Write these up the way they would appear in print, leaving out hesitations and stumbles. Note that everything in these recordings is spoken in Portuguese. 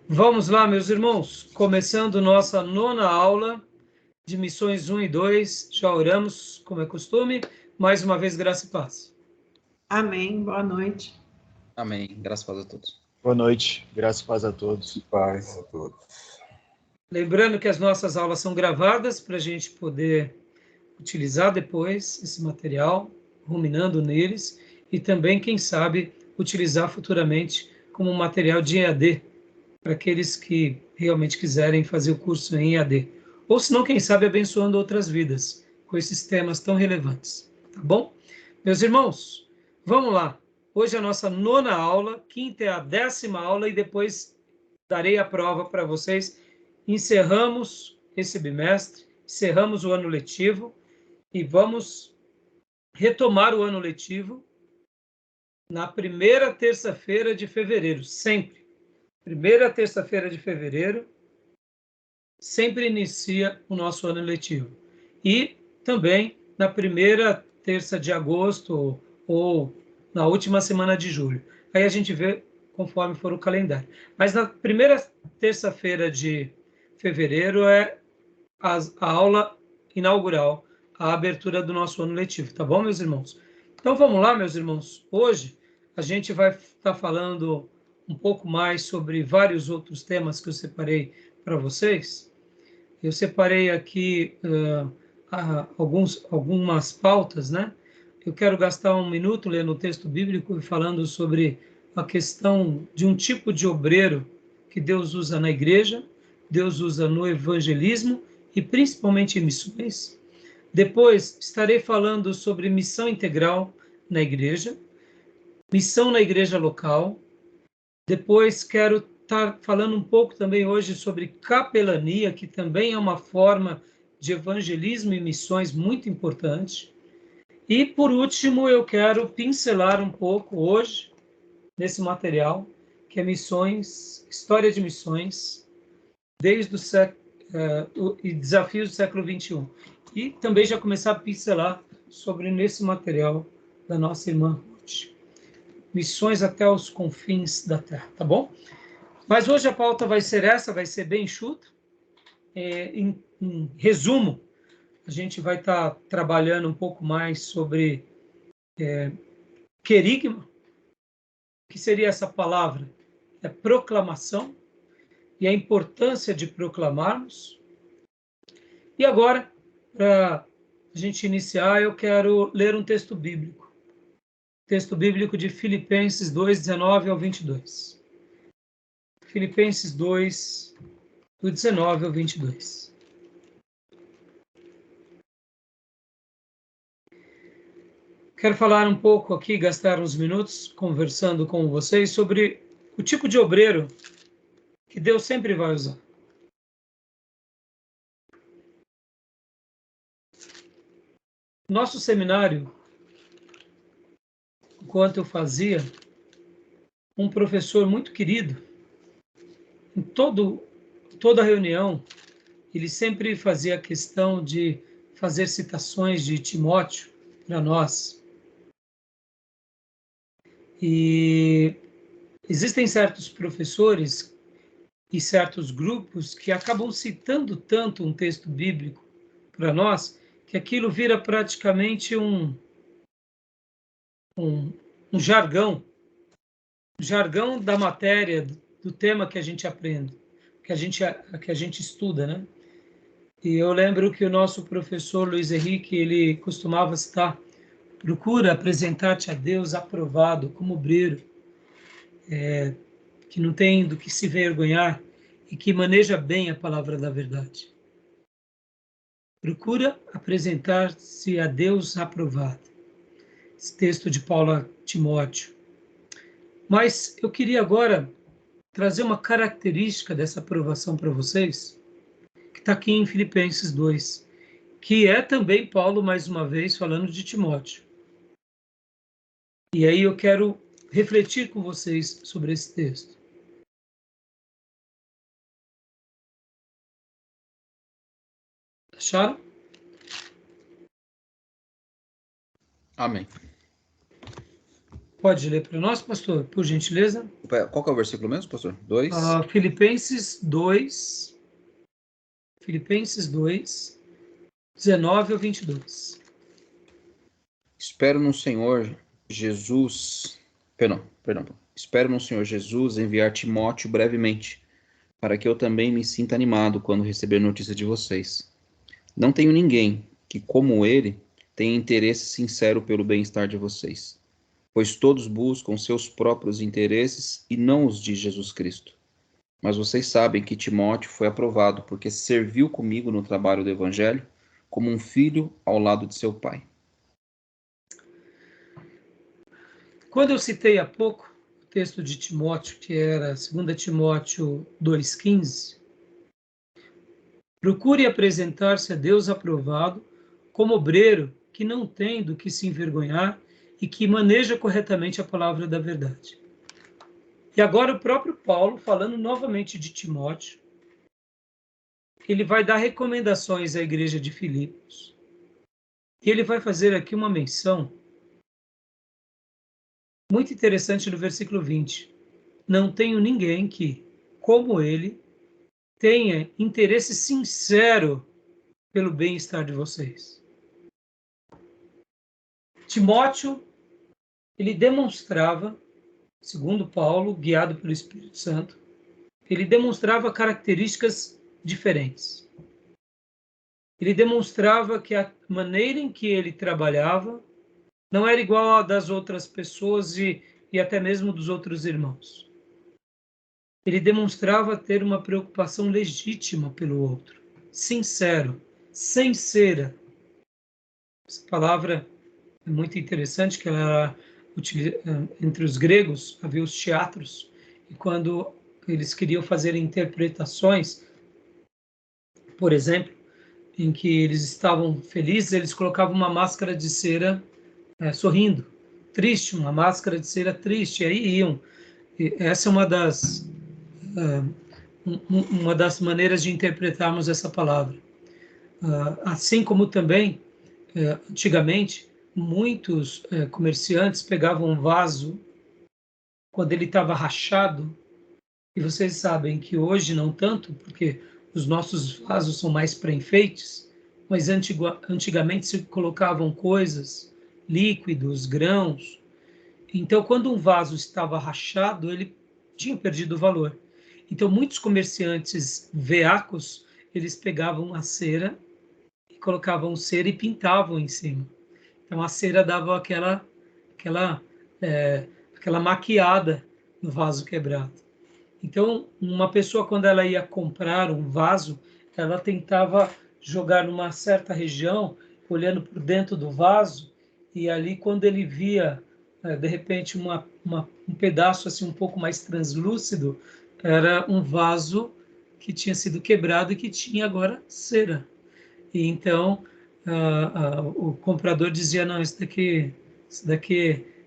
Vamos lá, meus irmãos, começando nossa nona aula de missões 1 e 2. Já oramos, como é costume. Mais uma vez, graça e paz. Amém. Boa noite. Amém. Graças a Deus a todos. Boa noite. Graças e paz a todos. Paz a todos. Lembrando que as nossas aulas são gravadas para a gente poder utilizar depois esse material, ruminando neles, e também, quem sabe, utilizar futuramente como material de EAD, para aqueles que realmente quiserem fazer o curso em EAD. Ou se não, quem sabe, abençoando outras vidas com esses temas tão relevantes. Tá bom? Meus irmãos, vamos lá. Hoje é a nossa nona aula, quinta é a 10ª aula e depois darei a prova para vocês. Encerramos esse bimestre, encerramos o ano letivo e vamos retomar o ano letivo na primeira terça-feira de fevereiro, sempre. Primeira terça-feira de fevereiro, sempre inicia o nosso ano letivo. E também na primeira terça de agosto ou na última semana de julho. Aí a gente vê conforme for o calendário. Mas na primeira terça-feira de fevereiro é a aula inaugural, a abertura do nosso ano letivo, tá bom, meus irmãos? Então vamos lá, meus irmãos. Hoje a gente vai estar falando um pouco mais sobre vários outros temas que eu separei para vocês. Eu separei aqui algumas pautas, né? Eu quero gastar um minuto lendo o texto bíblico e falando sobre a questão de um tipo de obreiro que Deus usa na igreja, Deus usa no evangelismo e principalmente em missões. Depois estarei falando sobre missão integral na igreja, missão na igreja local. Depois quero estar falando um pouco também hoje sobre capelania, que também é uma forma de evangelismo e missões muito importante. E, por último, eu quero pincelar um pouco hoje, nesse material, que é missões, história de missões, desde o século, e desafios do século XXI. E também já começar a pincelar sobre nesse material da nossa irmã Ruth. Missões até os confins da terra, tá bom? Mas hoje a pauta vai ser essa, vai ser bem enxuta. Em resumo, a gente vai estar trabalhando um pouco mais sobre querigma, que seria essa palavra? É proclamação, e a importância de proclamarmos. E agora, para a gente iniciar, eu quero ler um texto bíblico. Texto bíblico de Filipenses 2, 19 ao 22. Filipenses 2, do 19 ao 22. Quero falar um pouco aqui, gastar uns minutos conversando com vocês sobre o tipo de obreiro que Deus sempre vai usar. Nosso seminário, enquanto eu fazia, um professor muito querido, em toda reunião, ele sempre fazia questão de fazer citações de Timóteo para nós. E existem certos professores e certos grupos que acabam citando tanto um texto bíblico para nós, que aquilo vira praticamente um jargão da matéria, do tema que a gente aprende, que a gente estuda, né? E eu lembro que o nosso professor Luiz Henrique, ele costumava citar: procura apresentar-te a Deus aprovado, como obreiro, que não tem do que se vergonhar e que maneja bem a palavra da verdade. Procura apresentar-se a Deus aprovado. Esse texto de Paulo a Timóteo. Mas eu queria agora trazer uma característica dessa aprovação para vocês, que está aqui em Filipenses 2, que é também Paulo, mais uma vez, falando de Timóteo. E aí eu quero refletir com vocês sobre esse texto. Acharam? Pode ler para nós, pastor, por gentileza? Qual que é o versículo mesmo, pastor? 2? Filipenses 2, 19 ao 22. Espero no Senhor Jesus... Perdão. Espero no Senhor Jesus enviar Timóteo brevemente, para que eu também me sinta animado quando receber notícia de vocês. Não tenho ninguém que, como ele, tenha interesse sincero pelo bem-estar de vocês, pois todos buscam seus próprios interesses e não os de Jesus Cristo. Mas vocês sabem que Timóteo foi aprovado porque serviu comigo no trabalho do Evangelho como um filho ao lado de seu pai. Quando eu citei há pouco o texto de Timóteo, que era 2 Timóteo 2,15, procure apresentar-se a Deus aprovado como obreiro que não tem do que se envergonhar e que maneja corretamente a palavra da verdade. E agora o próprio Paulo, falando novamente de Timóteo, ele vai dar recomendações à igreja de Filipos. E ele vai fazer aqui uma menção muito interessante no versículo 20. Não tenho ninguém que, como ele, tenha interesse sincero pelo bem-estar de vocês. Timóteo, ele demonstrava, segundo Paulo, guiado pelo Espírito Santo, ele demonstrava características diferentes. Ele demonstrava que a maneira em que ele trabalhava não era igual à das outras pessoas e até mesmo dos outros irmãos. Ele demonstrava ter uma preocupação legítima pelo outro, sincero, sem cera. Essa palavra é muito interessante, que ela entre os gregos havia os teatros, e quando eles queriam fazer interpretações, por exemplo, em que eles estavam felizes, eles colocavam uma máscara de cera sorrindo, triste, uma máscara de cera triste, e aí iam. E essa é uma das maneiras de interpretarmos essa palavra. Assim como também, antigamente, muitos comerciantes pegavam um vaso quando ele estava rachado, e vocês sabem que hoje não tanto, porque os nossos vasos são mais para enfeites, mas antigamente se colocavam coisas, líquidos, grãos. Então, quando um vaso estava rachado, ele tinha perdido o valor. Então, muitos comerciantes veacos, eles pegavam a cera e colocavam cera e pintavam em cima. Então, a cera dava aquela maquiada no vaso quebrado. Então, uma pessoa, quando ela ia comprar um vaso, ela tentava jogar numa certa região, olhando por dentro do vaso, e ali, quando ele via, de repente, um pedaço assim um pouco mais translúcido, era um vaso que tinha sido quebrado e que tinha agora cera. E então, o comprador dizia, não, isso daqui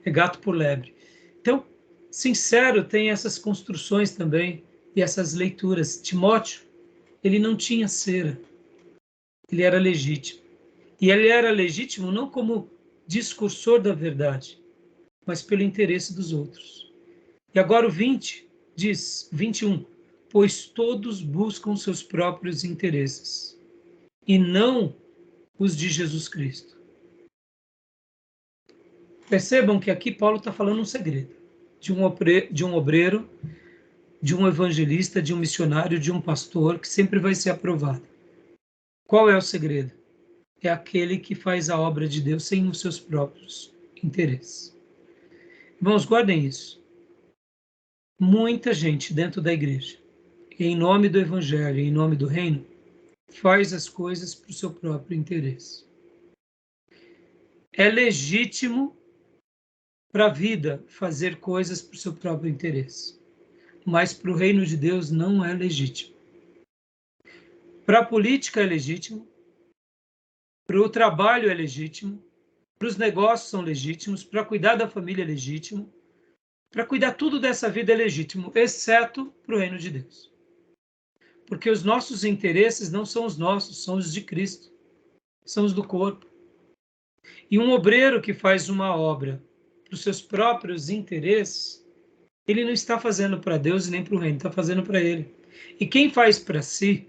é gato por lebre. Então, sincero, tem essas construções também e essas leituras. Timóteo, ele não tinha cera, ele era legítimo. E ele era legítimo não como discursor da verdade, mas pelo interesse dos outros. E agora o 21, pois todos buscam seus próprios interesses, e não os de Jesus Cristo. Percebam que aqui Paulo está falando um segredo de um obreiro, de um evangelista, de um missionário, de um pastor, que sempre vai ser aprovado. Qual é o segredo? É aquele que faz a obra de Deus sem os seus próprios interesses. Irmãos, guardem isso. Muita gente dentro da igreja, em nome do evangelho, em nome do reino, faz as coisas para o seu próprio interesse. É legítimo para a vida fazer coisas para o seu próprio interesse, mas para o reino de Deus não é legítimo. Para a política é legítimo, para o trabalho é legítimo, para os negócios são legítimos, para cuidar da família é legítimo, para cuidar tudo dessa vida é legítimo, exceto para o reino de Deus. Porque os nossos interesses não são os nossos, são os de Cristo, são os do corpo. E um obreiro que faz uma obra para os seus próprios interesses, ele não está fazendo para Deus e nem para o reino, está fazendo para ele. E quem faz para si,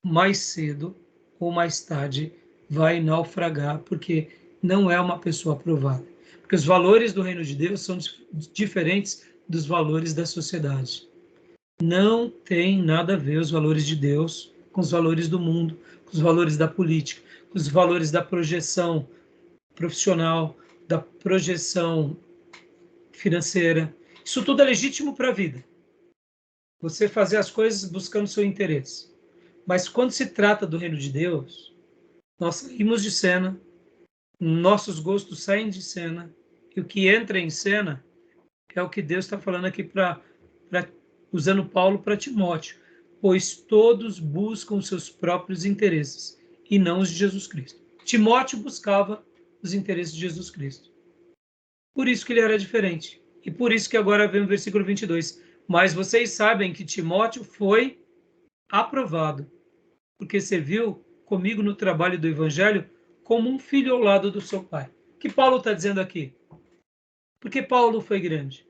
mais cedo ou mais tarde, vai naufragar, porque não é uma pessoa aprovada. Porque os valores do reino de Deus são diferentes dos valores da sociedade. Não tem nada a ver os valores de Deus com os valores do mundo, com os valores da política, com os valores da projeção profissional, da projeção financeira. Isso tudo é legítimo para a vida. Você fazer as coisas buscando seu interesse. Mas quando se trata do reino de Deus, nós saímos de cena, nossos gostos saem de cena, e o que entra em cena é o que Deus está falando aqui, usando Paulo para Timóteo. Pois todos buscam seus próprios interesses, e não os de Jesus Cristo. Timóteo buscava os interesses de Jesus Cristo. Por isso que ele era diferente. E por isso que agora vem o versículo 22. Mas vocês sabem que Timóteo foi aprovado, porque serviu comigo no trabalho do evangelho como um filho ao lado do seu pai. O que Paulo está dizendo aqui? Porque Paulo foi grande.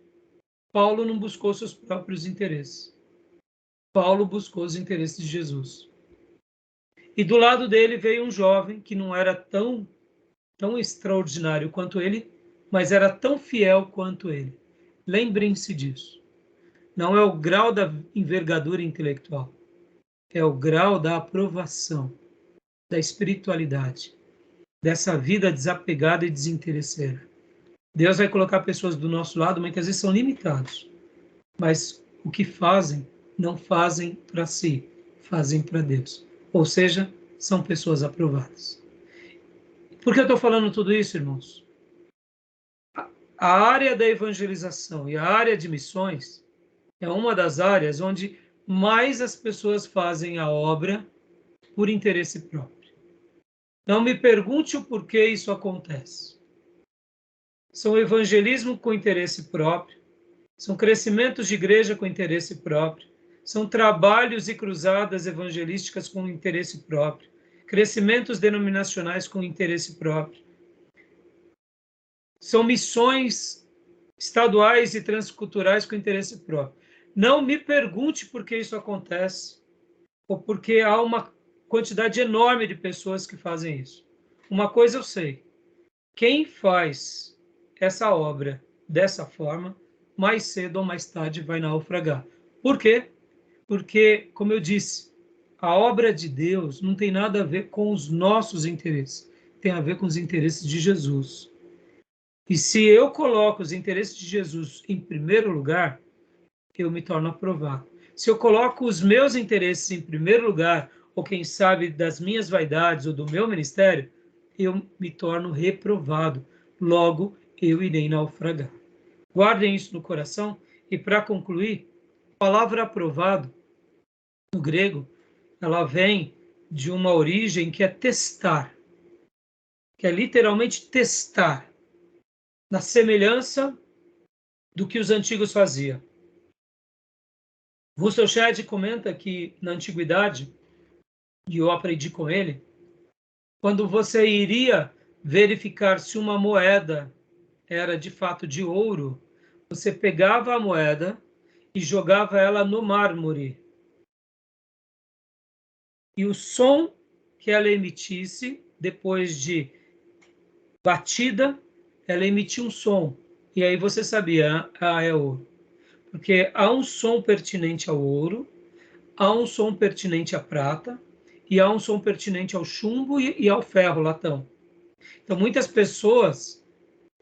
Paulo não buscou seus próprios interesses. Paulo buscou os interesses de Jesus. E do lado dele veio um jovem que não era tão extraordinário quanto ele, mas era tão fiel quanto ele. Lembrem-se disso. Não é o grau da envergadura intelectual, é o grau da aprovação, da espiritualidade, dessa vida desapegada e desinteresseira. Deus vai colocar pessoas do nosso lado, muitas vezes são limitados, mas o que fazem, não fazem para si, fazem para Deus. Ou seja, são pessoas aprovadas. Por que eu estou falando tudo isso, irmãos? A área da evangelização e a área de missões é uma das áreas onde mais as pessoas fazem a obra por interesse próprio. Não me pergunte o porquê isso acontece. São evangelismo com interesse próprio, são crescimentos de igreja com interesse próprio, são trabalhos e cruzadas evangelísticas com interesse próprio, crescimentos denominacionais com interesse próprio. São missões estaduais e transculturais com interesse próprio. Não me pergunte por que isso acontece, ou porque há uma quantidade enorme de pessoas que fazem isso. Uma coisa eu sei, quem faz essa obra dessa forma, mais cedo ou mais tarde vai naufragar. Por quê? Porque, como eu disse, a obra de Deus não tem nada a ver com os nossos interesses, tem a ver com os interesses de Jesus. E se eu coloco os interesses de Jesus em primeiro lugar, eu me torno aprovado. Se eu coloco os meus interesses em primeiro lugar, ou quem sabe das minhas vaidades ou do meu ministério, eu me torno reprovado. Logo, eu irei naufragar. Guardem isso no coração. E para concluir, a palavra aprovado, no grego, ela vem de uma origem que é testar, que é literalmente testar, na semelhança do que os antigos faziam. Russell Shedd comenta que na antiguidade, e eu aprendi com ele, quando você iria verificar se uma moeda era de fato de ouro, você pegava a moeda e jogava ela no mármore. E o som que ela emitisse, depois de batida, ela emitia um som. E aí você sabia, é ouro. Porque há um som pertinente ao ouro, há um som pertinente à prata, e há um som pertinente ao chumbo e ao ferro, latão. Então, muitas pessoas,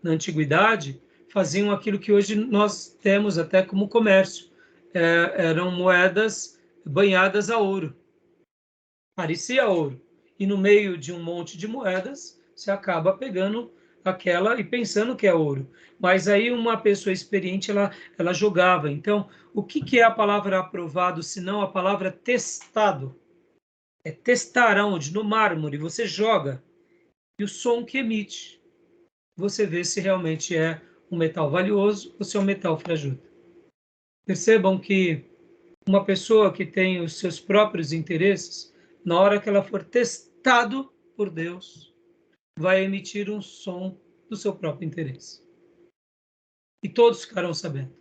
na antiguidade, faziam aquilo que hoje nós temos até como comércio. Eram moedas banhadas a ouro. Parecia ouro. E no meio de um monte de moedas, você acaba pegando aquela e pensando que é ouro. Mas aí uma pessoa experiente, ela jogava. Então, o que é a palavra aprovado, senão a palavra testado? É testar aonde? No mármore. Você joga. E o som que emite, você vê se realmente é um metal valioso ou se é um metal frajudo. Percebam que uma pessoa que tem os seus próprios interesses, na hora que ela for testado por Deus, vai emitir um som do seu próprio interesse. E todos ficarão sabendo.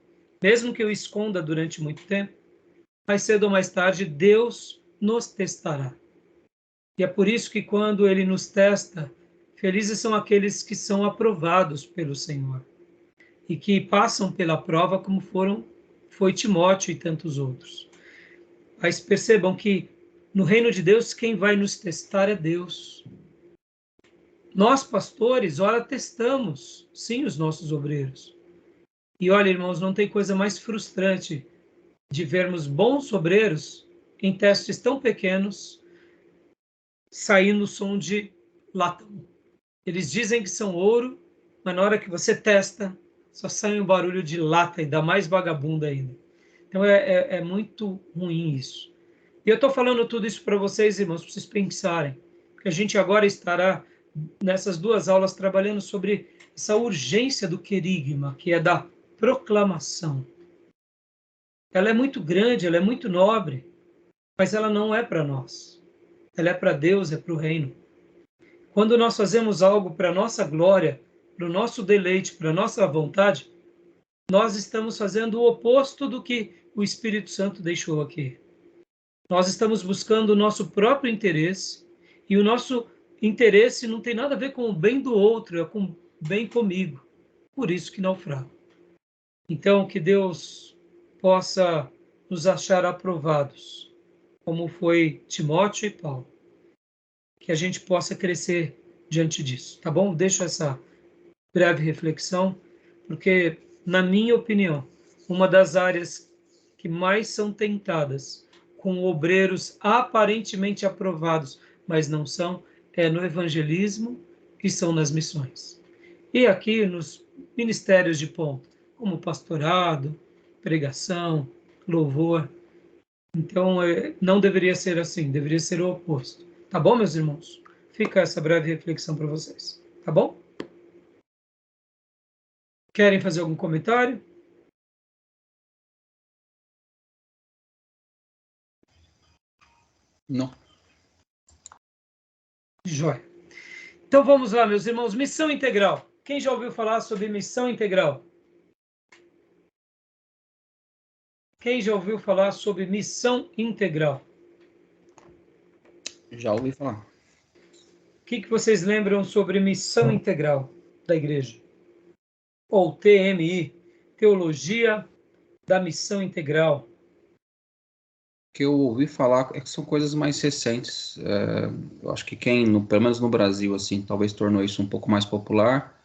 Mesmo que eu esconda durante muito tempo, mais cedo ou mais tarde, Deus nos testará. E é por isso que quando Ele nos testa, felizes são aqueles que são aprovados pelo Senhor e que passam pela prova como foi Timóteo e tantos outros. Mas percebam que no reino de Deus, quem vai nos testar é Deus. Nós, pastores, ora, testamos, sim, os nossos obreiros. E olha, irmãos, não tem coisa mais frustrante de vermos bons obreiros em testes tão pequenos saindo som de latão. Eles dizem que são ouro, mas na hora que você testa, só sai um barulho de lata e dá mais vagabunda ainda. Então é muito ruim isso. E eu estou falando tudo isso para vocês, irmãos, para vocês pensarem. Porque a gente agora estará, nessas 2 aulas, trabalhando sobre essa urgência do querigma, que é da proclamação. Ela é muito grande, ela é muito nobre, mas ela não é para nós. Ela é para Deus, é para o reino. Quando nós fazemos algo para a nossa glória, para o nosso deleite, para a nossa vontade, nós estamos fazendo o oposto do que o Espírito Santo deixou aqui. Nós estamos buscando o nosso próprio interesse, e o nosso interesse não tem nada a ver com o bem do outro, é com o bem comigo. Por isso que naufrago. Então, que Deus possa nos achar aprovados, como foi Timóteo e Paulo. Que a gente possa crescer diante disso, tá bom? Deixo essa breve reflexão, porque, na minha opinião, uma das áreas que mais são tentadas com obreiros aparentemente aprovados, mas não são, é no evangelismo e são nas missões. E aqui nos ministérios de ponta, como pastorado, pregação, louvor. Então, não deveria ser assim, deveria ser o oposto. Tá bom, meus irmãos? Fica essa breve reflexão para vocês. Tá bom? Querem fazer algum comentário? Não. Jóia. Então vamos lá, meus irmãos. Missão integral. Quem já ouviu falar sobre missão integral? Quem já ouviu falar sobre missão integral? Já ouvi falar. O que vocês lembram sobre missão integral da igreja? Ou TMI, Teologia da Missão Integral. O que eu ouvi falar é que são coisas mais recentes. Eu acho que quem, pelo menos no Brasil, assim, talvez tornou isso um pouco mais popular,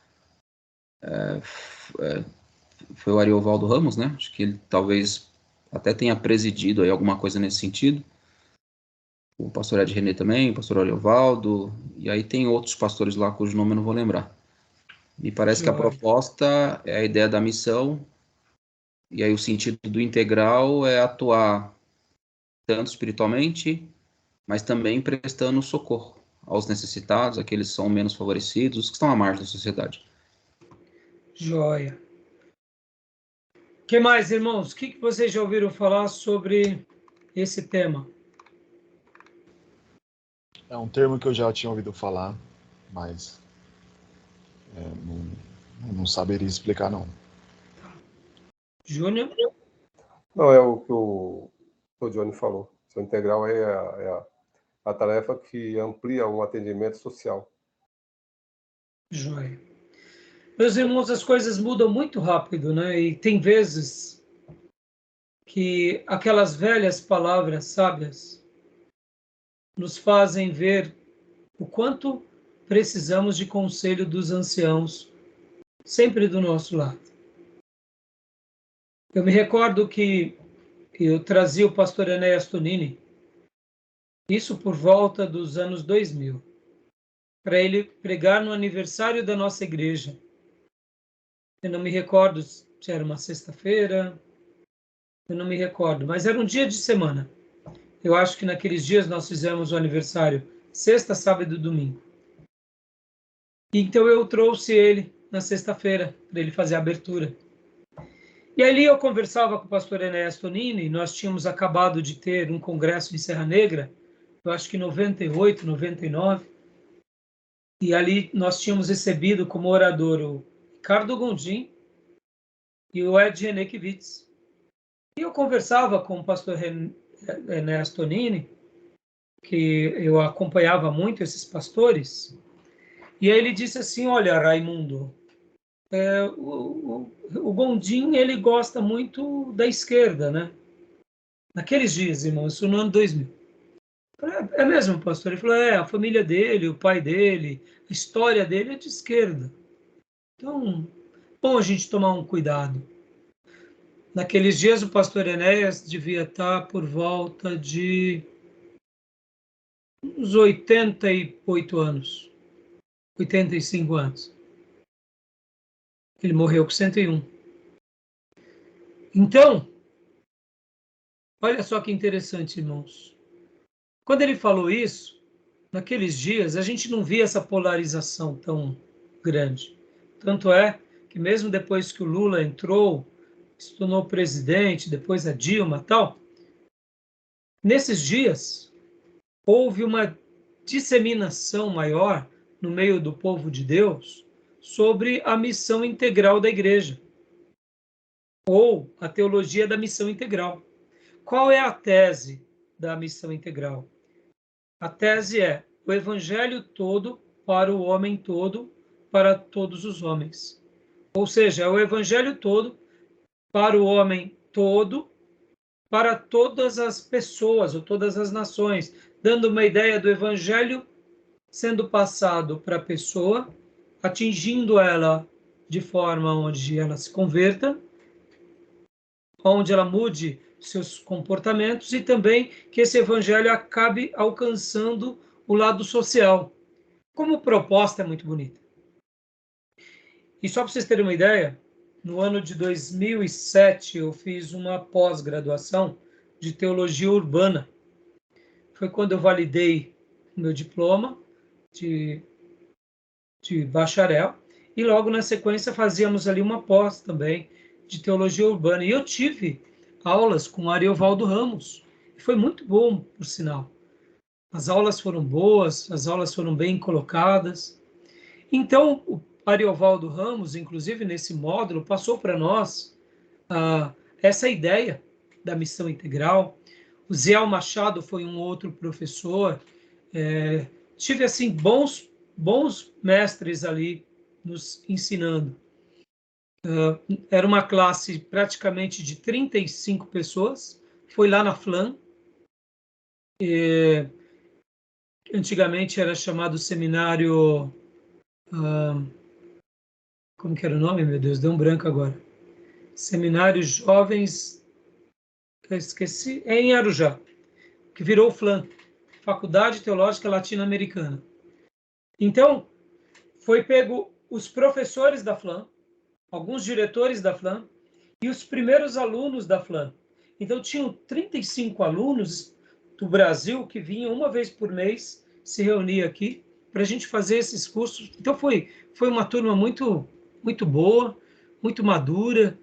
foi o Ariovaldo Ramos, né? Acho que ele talvez até tenha presidido aí alguma coisa nesse sentido. O pastor Ed René também, o pastor Ariovaldo, e aí tem outros pastores lá cujo nome eu não vou lembrar. Me parece que a proposta é a ideia da missão, e aí o sentido do integral é atuar tanto espiritualmente, mas também prestando socorro aos necessitados, aqueles que são menos favorecidos, os que estão à margem da sociedade. Joia. O que mais, irmãos? O que vocês já ouviram falar sobre esse tema? É um termo que eu já tinha ouvido falar, mas não saberia explicar, não. Júnior? Não, é o que o Johnny falou. Missão integral é a tarefa que amplia um atendimento social. Joia. Meus irmãos, as coisas mudam muito rápido, né? E tem vezes que aquelas velhas palavras sábias nos fazem ver o quanto precisamos de conselho dos anciãos, sempre do nosso lado. Eu me recordo que eu trazia o pastor Enéas Tonini, isso por volta dos anos 2000, para ele pregar no aniversário da nossa igreja. Eu não me recordo se era uma sexta-feira, eu não me recordo, mas era um dia de semana. Eu acho que naqueles dias nós fizemos o aniversário, sexta, sábado e domingo. Então eu trouxe ele na sexta-feira, para ele fazer a abertura. E ali eu conversava com o pastor Enéas Tonini, nós tínhamos acabado de ter um congresso em Serra Negra, eu acho que 98, 99, e ali nós tínhamos recebido como orador o Ricardo Gondim e o Ed Renekiewicz. E eu conversava com o pastor Ernesto Nini, que eu acompanhava muito esses pastores, e aí ele disse assim, olha, Raimundo, o Gondim, ele gosta muito da esquerda, né? Naqueles dias, irmão, isso no ano 2000. É mesmo, pastor? Ele falou, a família dele, o pai dele, a história dele é de esquerda. Então, bom a gente tomar um cuidado. Naqueles dias, o pastor Enéas devia estar por volta de uns 88 anos, 85 anos. Ele morreu com 101. Então, olha só que interessante, irmãos. Quando ele falou isso, naqueles dias, a gente não via essa polarização tão grande. Tanto é que mesmo depois que o Lula entrou, se tornou presidente, depois a Dilma e tal, nesses dias houve uma disseminação maior no meio do povo de Deus sobre a missão integral da igreja, ou a teologia da missão integral. Qual é a tese da missão integral? A tese é o evangelho todo para o homem todo, para todos os homens. Ou seja, é o evangelho todo para o homem todo, para todas as pessoas ou todas as nações, dando uma ideia do evangelho sendo passado para a pessoa, atingindo ela de forma onde ela se converta, onde ela mude seus comportamentos e também que esse evangelho acabe alcançando o lado social. Como proposta é muito bonita. E só para vocês terem uma ideia, no ano de 2007 eu fiz uma pós-graduação de teologia urbana. Foi quando eu validei o meu diploma de bacharel e logo na sequência fazíamos ali uma pós também de teologia urbana. E eu tive aulas com Ariovaldo Ramos. Foi muito bom, por sinal. As aulas foram boas, as aulas foram bem colocadas. Então, o Ariovaldo Ramos, inclusive nesse módulo, passou para nós essa ideia da missão integral. O Zé Machado foi um outro professor. Tive assim bons mestres ali nos ensinando. Era uma classe praticamente de 35 pessoas. Foi lá na FLAM. Antigamente era chamado seminário... como que era o nome, meu Deus? Deu um branco agora. Seminário Jovens... Eu esqueci. É em Arujá. Que virou FLAM. Faculdade Teológica Latino-Americana. Então, foi pego os professores da FLAM, alguns diretores da FLAM e os primeiros alunos da FLAM. Então, tinham 35 alunos do Brasil que vinham uma vez por mês se reunir aqui para a gente fazer esses cursos. Então, foi uma turma muito, muito boa, muito madura,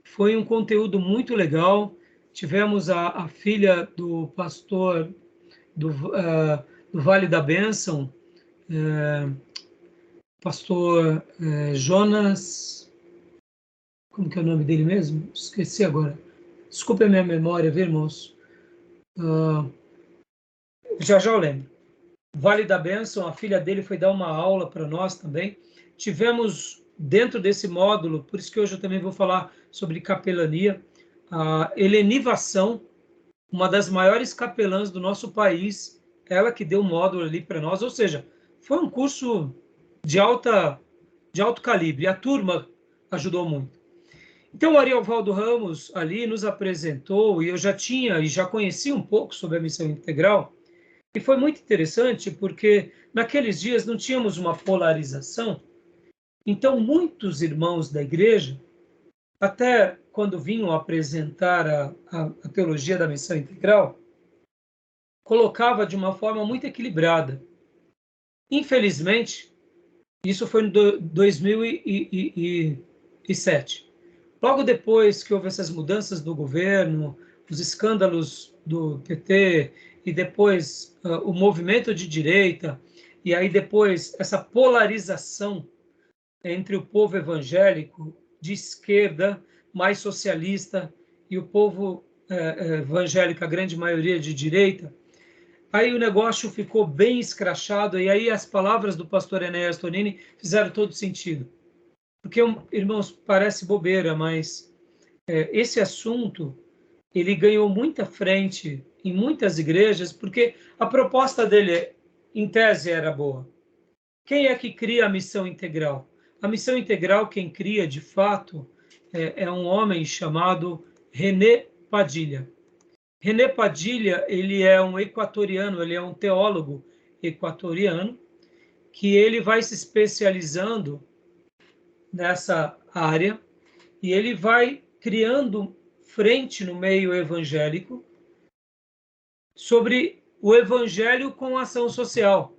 foi um conteúdo muito legal. Tivemos a filha do pastor do Vale da Bênção, pastor Jonas, como que é o nome dele mesmo? Esqueci agora. Desculpe a minha memória, viu, irmãos? Já eu lembro. Vale da Bênção, a filha dele foi dar uma aula para nós também. Tivemos dentro desse módulo, por isso que hoje eu também vou falar sobre capelania, a Helenivação, uma das maiores capelãs do nosso país, ela que deu um módulo ali para nós, ou seja, foi um curso de alto calibre, a turma ajudou muito. Então, o Ariovaldo Ramos ali nos apresentou, e eu já conhecia um pouco sobre a missão integral, e foi muito interessante porque naqueles dias não tínhamos uma polarização, então muitos irmãos da igreja, até quando vinham apresentar a teologia da missão integral, colocava de uma forma muito equilibrada. Infelizmente, isso foi em 2007. Logo depois que houve essas mudanças do governo, os escândalos do PT, e depois o movimento de direita, e aí depois essa polarização entre o povo evangélico de esquerda, mais socialista e o povo evangélico, a grande maioria de direita, aí o negócio ficou bem escrachado, e aí as palavras do pastor Enéas Tonini fizeram todo sentido. Porque, irmãos, parece bobeira, mas esse assunto, ele ganhou muita frente em muitas igrejas, porque a proposta dele, em tese, era boa. Quem é que cria a missão integral? A missão integral, quem cria, de fato, é um homem chamado René Padilha. René Padilha, ele é um equatoriano, ele é um teólogo equatoriano, que ele vai se especializando nessa área e ele vai criando frente no meio evangélico sobre o evangelho com ação social.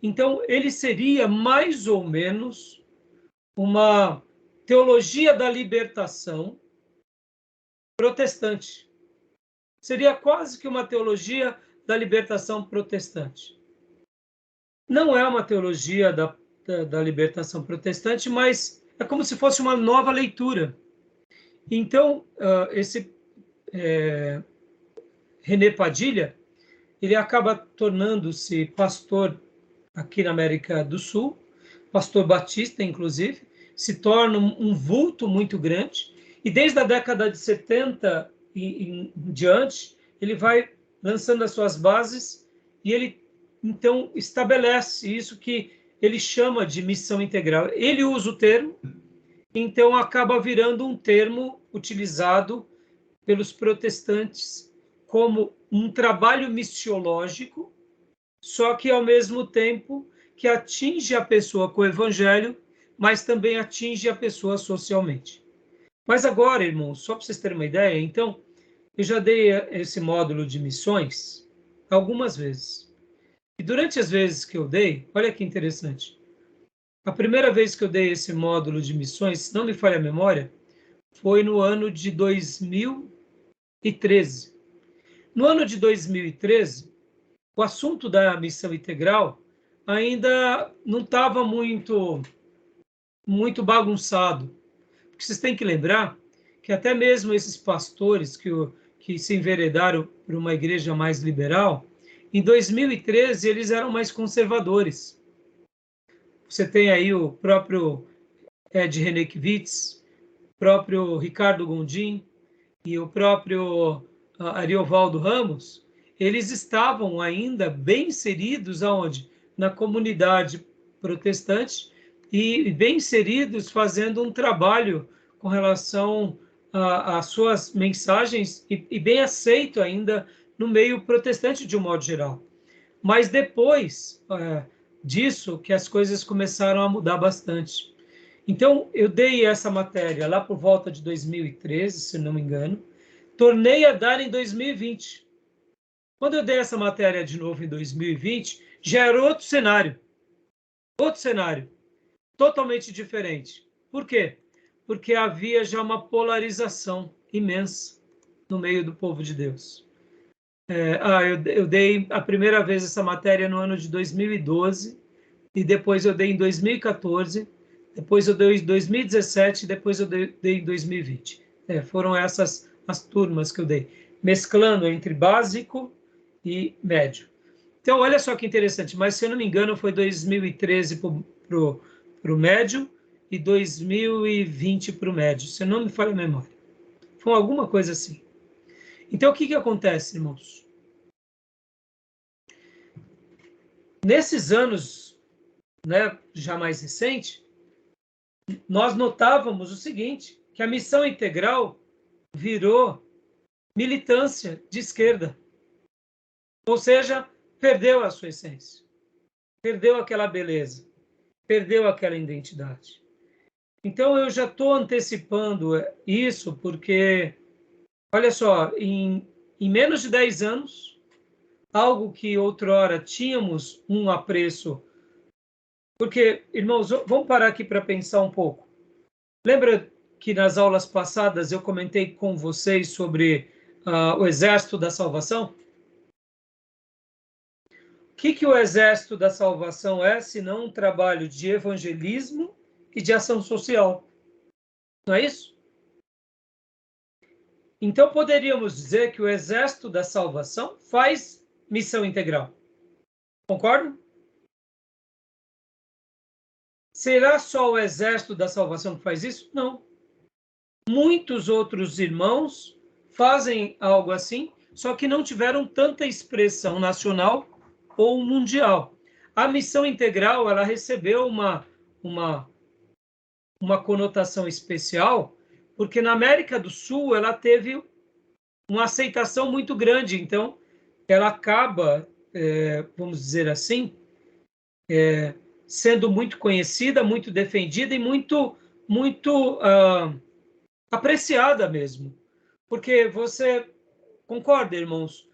Então, ele seria mais ou menos uma teologia da libertação protestante. Seria quase que uma teologia da libertação protestante. Não é uma teologia da libertação protestante, mas é como se fosse uma nova leitura. Então, esse René Padilha, ele acaba tornando-se pastor aqui na América do Sul, pastor batista, inclusive, se torna um vulto muito grande, e desde a década de 70 e em diante, ele vai lançando as suas bases, e ele, então, estabelece isso que ele chama de missão integral. Ele usa o termo, então acaba virando um termo utilizado pelos protestantes como um trabalho missiológico, só que ao mesmo tempo que atinge a pessoa com o evangelho, mas também atinge a pessoa socialmente. Mas agora, irmãos, só para vocês terem uma ideia, então, eu já dei esse módulo de missões algumas vezes. E durante as vezes que eu dei, olha que interessante, a primeira vez que eu dei esse módulo de missões, se não me falha a memória, foi no ano de 2013. No ano de 2013, o assunto da missão integral ainda não estava muito bagunçado. Porque vocês têm que lembrar que até mesmo esses pastores que se enveredaram para uma igreja mais liberal, em 2013 eles eram mais conservadores. Você tem aí o próprio Ed Renekiewicz, o próprio Ricardo Gondim e o próprio Ariovaldo Ramos, eles estavam ainda bem inseridos aonde? Na comunidade protestante e bem inseridos fazendo um trabalho com relação às suas mensagens e bem aceito ainda no meio protestante de um modo geral. Mas depois disso que as coisas começaram a mudar bastante. Então, eu dei essa matéria lá por volta de 2013, se não me engano, tornei a dar em 2020. Quando eu dei essa matéria de novo em 2020, já era outro cenário, totalmente diferente. Por quê? Porque havia já uma polarização imensa no meio do povo de Deus. Eu dei a primeira vez essa matéria no ano de 2012, e depois eu dei em 2014, depois eu dei em 2017, depois eu dei em 2020. Foram essas as turmas que eu dei, mesclando entre básico e médio. Então, olha só que interessante, mas se eu não me engano, foi 2013 para o médio e 2020 para o médio, se não me falha a memória. Foi alguma coisa assim. Então, o que acontece, irmãos? Nesses anos, já mais recente, nós notávamos o seguinte, que a missão integral virou militância de esquerda. Ou seja, perdeu a sua essência, perdeu aquela beleza, perdeu aquela identidade. Então, eu já estou antecipando isso porque, olha só, em menos de 10 anos, algo que outrora tínhamos um apreço. Porque, irmãos, vamos parar aqui para pensar um pouco. Lembra que nas aulas passadas eu comentei com vocês sobre o Exército da Salvação? O que o Exército da Salvação é, senão um trabalho de evangelismo e de ação social? Não é isso? Então, poderíamos dizer que o Exército da Salvação faz missão integral. Concordam? Será só o Exército da Salvação que faz isso? Não. Muitos outros irmãos fazem algo assim, só que não tiveram tanta expressão nacional ou mundial. A missão integral, ela recebeu uma conotação especial, porque na América do Sul ela teve uma aceitação muito grande, então ela acaba, vamos dizer assim, sendo muito conhecida, muito defendida e muito apreciada mesmo. Porque você concorda, irmãos?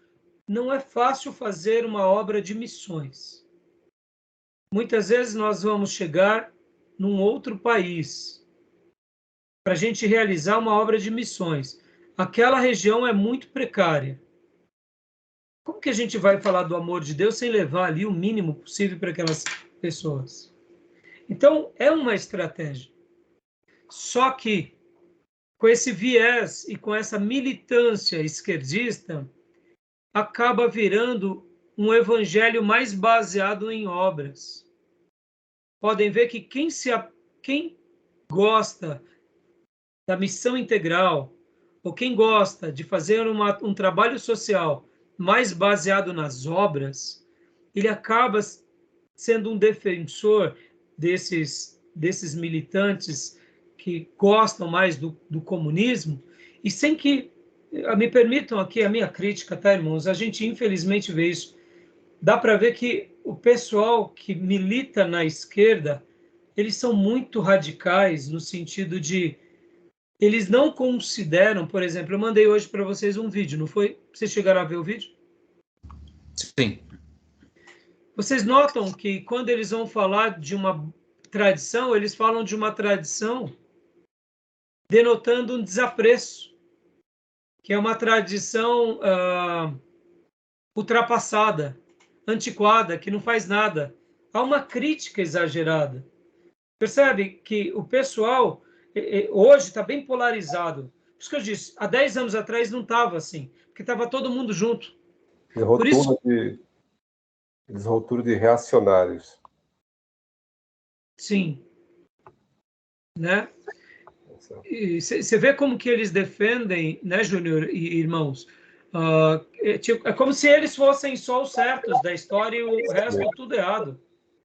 Não é fácil fazer uma obra de missões. Muitas vezes nós vamos chegar num outro país para a gente realizar uma obra de missões. Aquela região é muito precária. Como que a gente vai falar do amor de Deus sem levar ali o mínimo possível para aquelas pessoas? Então, é uma estratégia. Só que, com esse viés e com essa militância esquerdista, acaba virando um evangelho mais baseado em obras. Podem ver que quem gosta da missão integral, ou quem gosta de fazer um trabalho social mais baseado nas obras, ele acaba sendo um defensor desses militantes que gostam mais do comunismo, e sem que, me permitam aqui a minha crítica, tá, irmãos? A gente infelizmente vê isso. Dá para ver que o pessoal que milita na esquerda, eles são muito radicais no sentido de eles não consideram, por exemplo, eu mandei hoje para vocês um vídeo, não foi? Vocês chegaram a ver o vídeo? Sim. Vocês notam que quando eles vão falar de uma tradição, eles falam de uma tradição denotando um desapreço, que é uma tradição ultrapassada, antiquada, que não faz nada. Há uma crítica exagerada. Percebe que o pessoal hoje está bem polarizado. Por isso que eu disse, há 10 anos atrás não estava assim, porque estava todo mundo junto. Por isso... Desroturo de reacionários. Sim. Né? E você vê como que eles defendem, né, Júnior e irmãos? É como se eles fossem só os certos da história e o resto tudo errado.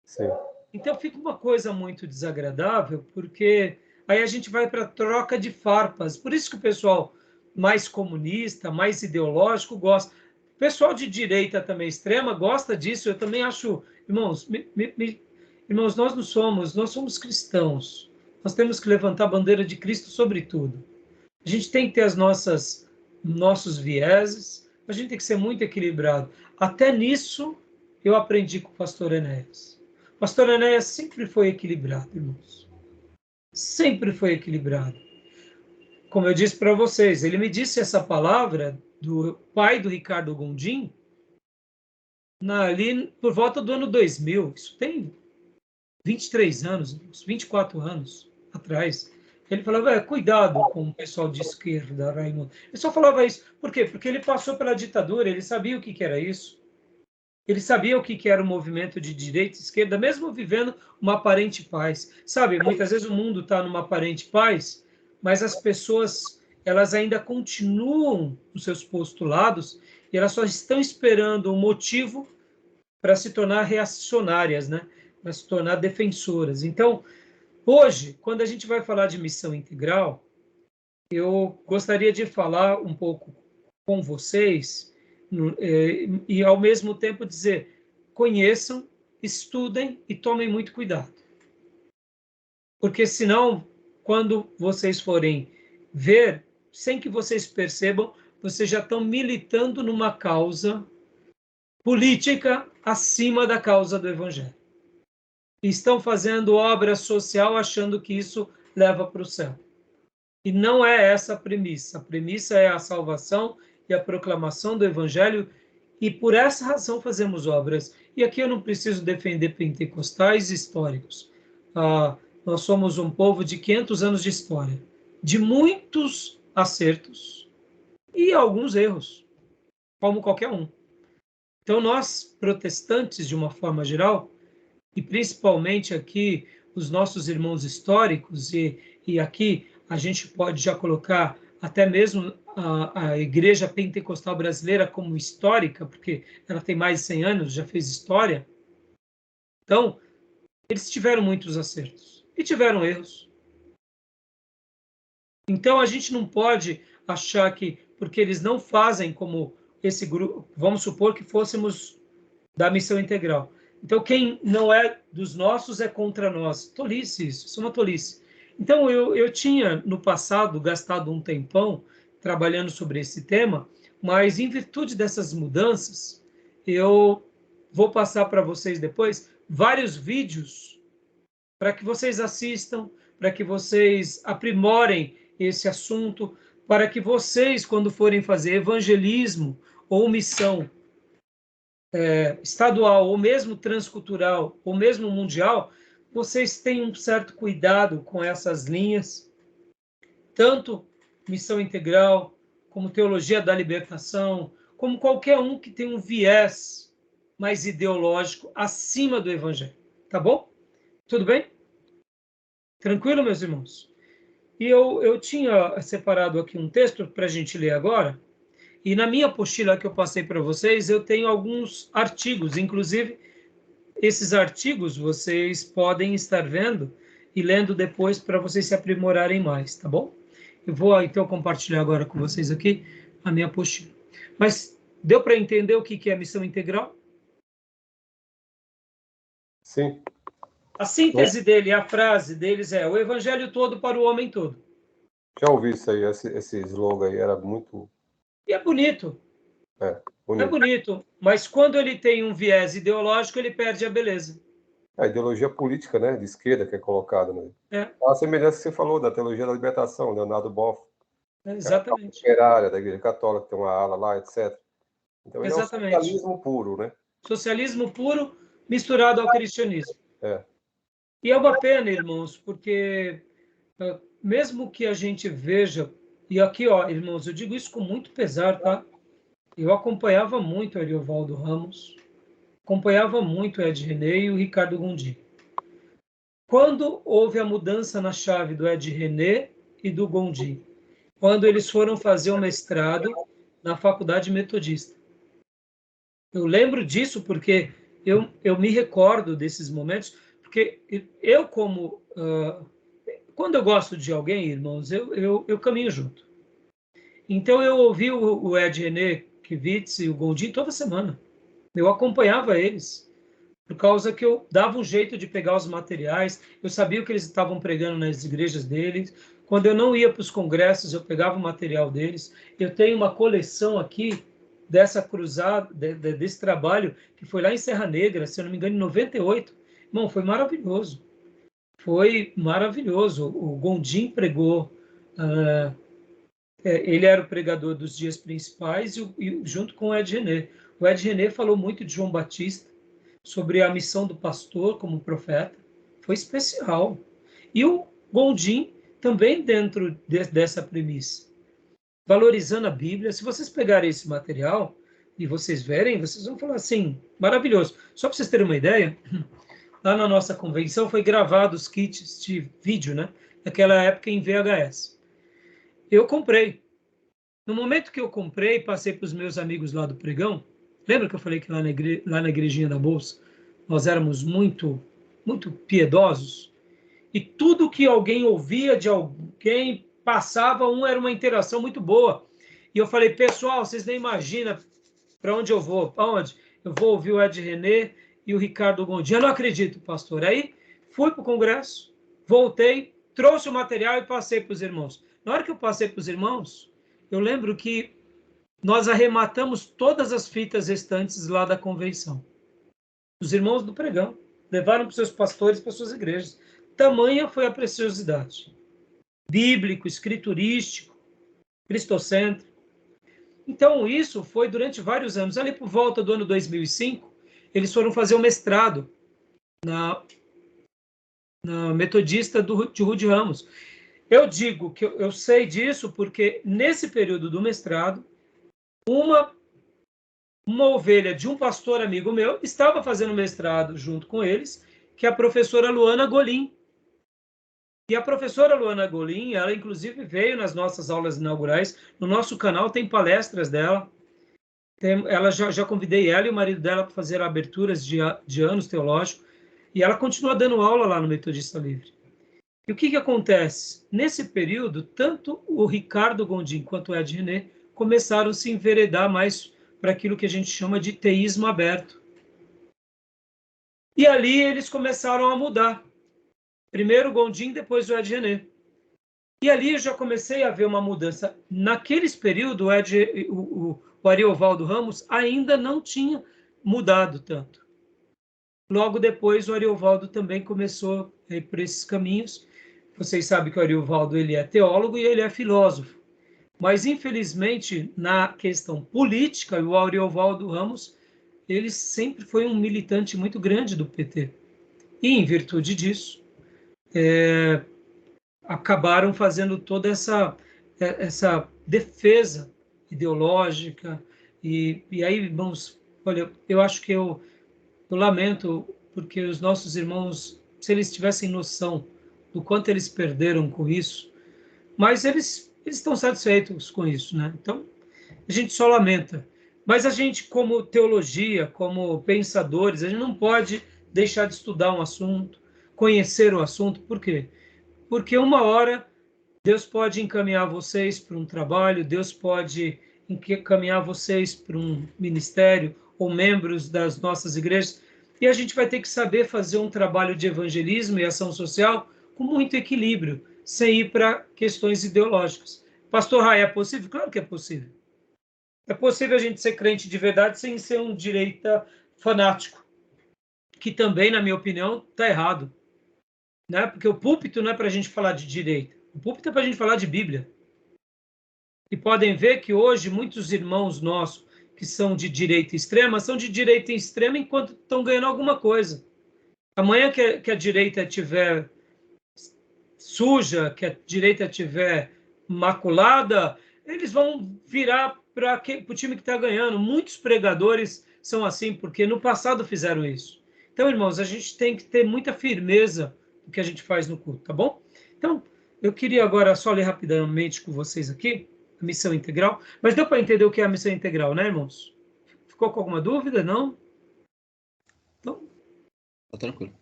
Sim. Então fica uma coisa muito desagradável, porque aí a gente vai para a troca de farpas. Por isso que o pessoal mais comunista, mais ideológico gosta. O pessoal de direita também extrema gosta disso. Eu também acho, irmãos, irmãos, nós somos cristãos. Nós temos que levantar a bandeira de Cristo sobre tudo. A gente tem que ter nossos vieses, a gente tem que ser muito equilibrado. Até nisso eu aprendi com o pastor Enéas. O pastor Enéas sempre foi equilibrado, irmãos. Sempre foi equilibrado. Como eu disse para vocês, ele me disse essa palavra do pai do Ricardo Gondim ali por volta do ano 2000. Isso tem 23 anos, 24 anos atrás. Ele falava, cuidado com o pessoal de esquerda, Raimundo. Ele só falava isso. Por quê? Porque ele passou pela ditadura, ele sabia o que era isso. Ele sabia o que era o movimento de direita e esquerda, mesmo vivendo uma aparente paz. Sabe, muitas vezes o mundo está numa aparente paz, mas as pessoas, elas ainda continuam nos seus postulados e elas só estão esperando um motivo para se tornar reacionárias, né? Para se tornar defensoras. Então, hoje, quando a gente vai falar de missão integral, eu gostaria de falar um pouco com vocês e, ao mesmo tempo, dizer, conheçam, estudem e tomem muito cuidado. Porque, senão, quando vocês forem ver, sem que vocês percebam, vocês já estão militando numa causa política acima da causa do Evangelho. E estão fazendo obra social achando que isso leva para o céu. E não é essa a premissa. A premissa é a salvação e a proclamação do Evangelho, e por essa razão fazemos obras. E aqui eu não preciso defender pentecostais históricos. Nós somos um povo de 500 anos de história, de muitos acertos e alguns erros, como qualquer um. Então, nós, protestantes, de uma forma geral, e principalmente aqui os nossos irmãos históricos, e aqui a gente pode já colocar até mesmo a Igreja Pentecostal Brasileira como histórica, porque ela tem mais de 100 anos, já fez história. Então, eles tiveram muitos acertos e tiveram erros. Então, a gente não pode achar que, porque eles não fazem como esse grupo, vamos supor que fôssemos da missão integral. Então, quem não é dos nossos é contra nós. Tolice isso é uma tolice. Então, eu tinha, no passado, gastado um tempão trabalhando sobre esse tema, mas, em virtude dessas mudanças, eu vou passar para vocês depois vários vídeos para que vocês assistam, para que vocês aprimorem esse assunto, para que vocês, quando forem fazer evangelismo ou missão estadual, ou mesmo transcultural, ou mesmo mundial, vocês têm um certo cuidado com essas linhas, tanto missão integral, como teologia da libertação, como qualquer um que tem um viés mais ideológico acima do evangelho. Tá bom? Tudo bem? Tranquilo, meus irmãos? E eu tinha separado aqui um texto para a gente ler agora, e na minha apostila que eu passei para vocês, eu tenho alguns artigos, inclusive esses artigos vocês podem estar vendo e lendo depois para vocês se aprimorarem mais, tá bom? Eu vou então compartilhar agora com vocês aqui a minha apostila. Mas deu para entender o que é a missão integral? Sim. A síntese dele, a frase deles é: o evangelho todo para o homem todo. Já ouvi isso aí, esse slogan aí, era muito... E é bonito. bonito. É bonito, mas quando ele tem um viés ideológico, ele perde a beleza. A ideologia política, né, de esquerda que é colocada, né? É. A semelhança que você falou da teologia da libertação, Leonardo Boff. Exatamente. Que é a operária da Igreja Católica, tem uma ala lá, etc. Então ele Exatamente. é um socialismo puro, né? Socialismo puro misturado ao cristianismo. E é uma pena, irmãos, porque mesmo que a gente veja, e aqui, ó, irmãos, eu digo isso com muito pesar, tá? Eu acompanhava muito o Ariovaldo Ramos, acompanhava muito o Ed René e o Ricardo Gondim. Quando houve a mudança na chave do Ed René e do Gondim? Quando eles foram fazer o mestrado na Faculdade Metodista. Eu lembro disso porque eu me recordo desses momentos, porque eu como... quando eu gosto de alguém, irmãos, eu caminho junto. Então, eu ouvi o Ed René Kivitz e o Gondim toda semana. Eu acompanhava eles, por causa que eu dava um jeito de pegar os materiais, eu sabia o que eles estavam pregando nas igrejas deles. Quando eu não ia para os congressos, eu pegava o material deles. Eu tenho uma coleção aqui dessa cruzada, desse trabalho, que foi lá em Serra Negra, se eu não me engano, em 98. Irmão, foi maravilhoso. Foi maravilhoso. O Gondim pregou... ele era o pregador dos dias principais e junto com o Ed René. O Ed René falou muito de João Batista, sobre a missão do pastor como profeta. Foi especial. E o Gondim também dentro dessa premissa. Valorizando a Bíblia. Se vocês pegarem esse material e vocês verem, vocês vão falar assim, maravilhoso. Só para vocês terem uma ideia, lá na nossa convenção foi gravado os kits de vídeo, né? Naquela época em VHS. Eu comprei. No momento que eu comprei, passei para os meus amigos lá do pregão. Lembra que eu falei que lá na igrejinha da Bolsa, nós éramos muito, muito piedosos? E tudo que alguém ouvia de alguém passava, era uma interação muito boa. E eu falei, pessoal, vocês nem imaginam para onde eu vou. Para onde? Eu vou ouvir o Ed René e o Ricardo Gondim. Eu não acredito, pastor. Aí fui para o congresso, voltei, trouxe o material e passei para os irmãos. Na hora que eu passei para os irmãos, eu lembro que nós arrematamos todas as fitas restantes lá da convenção. Os irmãos do pregão levaram para os seus pastores, para as suas igrejas. Tamanha foi a preciosidade. Bíblico, escriturístico, cristocêntrico. Então, isso foi durante vários anos. Ali por volta do ano 2005, eles foram fazer o mestrado na Metodista de Rude Ramos. Eu digo que eu sei disso porque, nesse período do mestrado, uma ovelha de um pastor amigo meu estava fazendo mestrado junto com eles, que é a professora Luana Golim. E a professora Luana Golim, ela inclusive veio nas nossas aulas inaugurais. No nosso canal tem palestras dela. Ela já convidei ela e o marido dela para fazer aberturas de anos teológicos. E ela continua dando aula lá no Metodista Livre. E o que acontece? Nesse período, tanto o Ricardo Gondim quanto o Ed René começaram a se enveredar mais para aquilo que a gente chama de teísmo aberto. E ali eles começaram a mudar. Primeiro o Gondim, depois o Ed René. E ali eu já comecei a ver uma mudança. Naqueles períodos, o Ariovaldo Ramos ainda não tinha mudado tanto. Logo depois, o Ariovaldo também começou a ir por esses caminhos. Vocês sabem que o Ariovaldo ele é teólogo e ele é filósofo. Mas, infelizmente, na questão política, o Ariovaldo Ramos ele sempre foi um militante muito grande do PT. E, em virtude disso, acabaram fazendo toda essa defesa ideológica. E aí, irmãos, olha, eu acho que eu lamento, porque os nossos irmãos, se eles tivessem noção do quanto eles perderam com isso, mas eles estão satisfeitos com isso, né? Então, a gente só lamenta. Mas a gente, como teologia, como pensadores, a gente não pode deixar de estudar um assunto, conhecer o assunto. Por quê? Porque uma hora Deus pode encaminhar vocês para um trabalho, Deus pode encaminhar vocês para um ministério ou membros das nossas igrejas, e a gente vai ter que saber fazer um trabalho de evangelismo e ação social com muito equilíbrio, sem ir para questões ideológicas. Pastor Rai, é possível? Claro que é possível. É possível a gente ser crente de verdade sem ser um direita fanático, que também, na minha opinião, está errado. Né? Porque o púlpito não é para a gente falar de direita, o púlpito é para a gente falar de Bíblia. E podem ver que hoje muitos irmãos nossos que são de direita extrema são de direita extrema enquanto estão ganhando alguma coisa. Amanhã que a direita estiver suja, que a direita estiver maculada, eles vão virar para o time que está ganhando. Muitos pregadores são assim, porque no passado fizeram isso. Então, irmãos, a gente tem que ter muita firmeza no que a gente faz no culto, tá bom? Então, eu queria agora só ler rapidamente com vocês aqui a missão integral. Mas deu para entender o que é a missão integral, né, irmãos? Ficou com alguma dúvida? Não? Então, Tá tranquilo.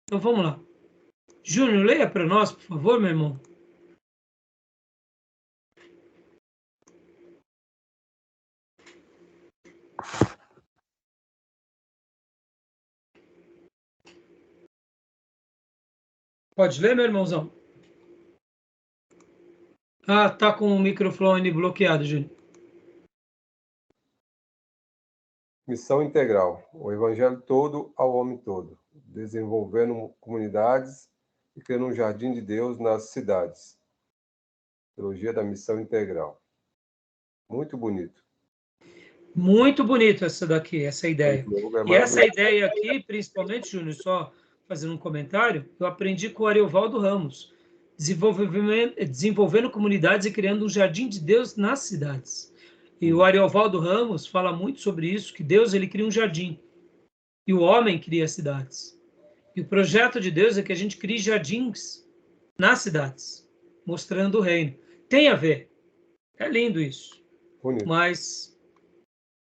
então vamos lá. Júnior, leia para nós, por favor, meu irmão. Pode ler, meu irmãozão? Ah, tá com o microfone bloqueado, Júnior. Missão integral. O evangelho todo ao homem todo, desenvolvendo comunidades e criando um jardim de Deus nas cidades. Teologia da missão integral. Muito bonito. Muito bonito essa daqui, essa ideia. E essa ideia aqui, principalmente, Júnior, só fazendo um comentário, eu aprendi com o Ariovaldo Ramos, desenvolvendo comunidades e criando um jardim de Deus nas cidades. E o Ariovaldo Ramos fala muito sobre isso, que Deus ele cria um jardim e o homem cria cidades. E o projeto de Deus é que a gente crie jardins nas cidades, mostrando o reino. Tem a ver. É lindo isso. Bonito. Mas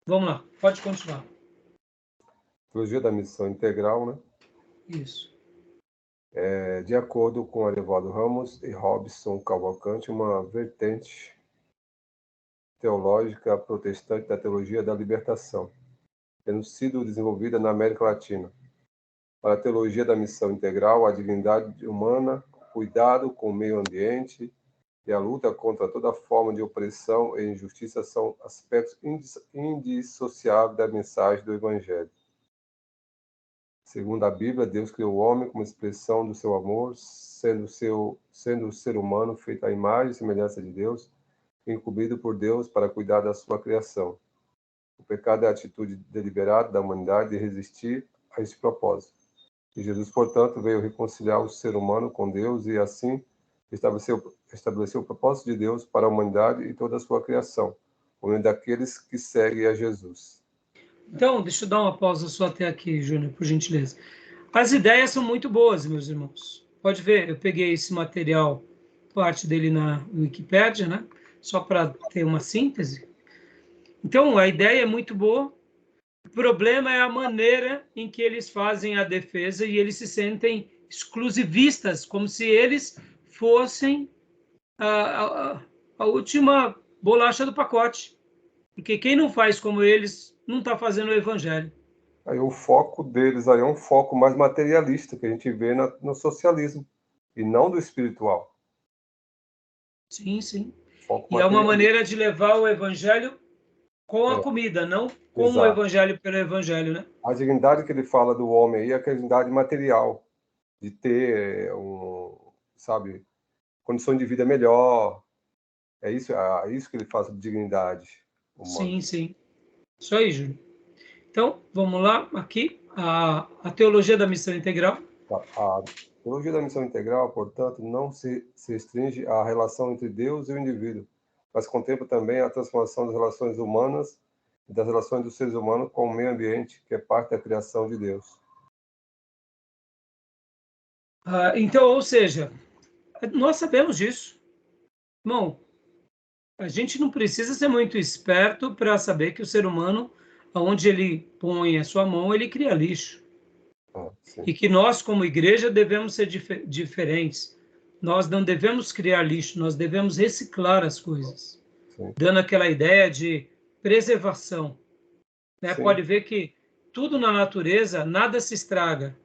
vamos lá, pode continuar. Teologia da missão integral, né? Isso. De acordo com Ariovaldo Ramos e Robson Cavalcante, uma vertente teológica protestante da teologia da libertação, tendo sido desenvolvida na América Latina. Para a teologia da missão integral, a divindade humana, o cuidado com o meio ambiente e a luta contra toda forma de opressão e injustiça são aspectos indissociáveis da mensagem do Evangelho. Segundo a Bíblia, Deus criou o homem como expressão do seu amor, sendo o ser humano feito à imagem e semelhança de Deus, incumbido por Deus para cuidar da sua criação. O pecado é a atitude deliberada da humanidade de resistir a esse propósito. E Jesus, portanto, veio reconciliar o ser humano com Deus e, assim, estabeleceu o propósito de Deus para a humanidade e toda a sua criação, por meio daqueles que seguem a Jesus. Então, deixa eu dar uma pausa só até aqui, Júnior, por gentileza. As ideias são muito boas, meus irmãos. Pode ver, eu peguei esse material, parte dele na Wikipédia, né? Só para ter uma síntese. Então, a ideia é muito boa. O problema é a maneira em que eles fazem a defesa e eles se sentem exclusivistas, como se eles fossem a última bolacha do pacote. Porque quem não faz como eles não está fazendo o evangelho. Aí o foco deles aí é um foco mais materialista que a gente vê no socialismo e não do espiritual. Sim, sim. Foco E é uma materialista. maneira de levar o evangelho com a comida, não com o evangelho pelo evangelho, né? A dignidade que ele fala do homem aí é a dignidade material, de ter sabe, condição de vida melhor. É isso que ele faz de dignidade humana. Sim, sim. Isso aí, Júlio. Então, vamos lá, aqui, a teologia da missão integral. A teologia da missão integral, portanto, não se restringe à relação entre Deus e o indivíduo, mas contempla também a transformação das relações humanas e das relações dos seres humanos com o meio ambiente, que é parte da criação de Deus. Então, ou seja, nós sabemos disso. Irmão, a gente não precisa ser muito esperto para saber que o ser humano, onde ele põe a sua mão, ele cria lixo. E que nós, como igreja, devemos ser diferentes. Nós não devemos criar lixo, nós devemos reciclar as coisas. Sim. Dando aquela ideia de preservação. Né? Pode ver que tudo na natureza, nada se estraga.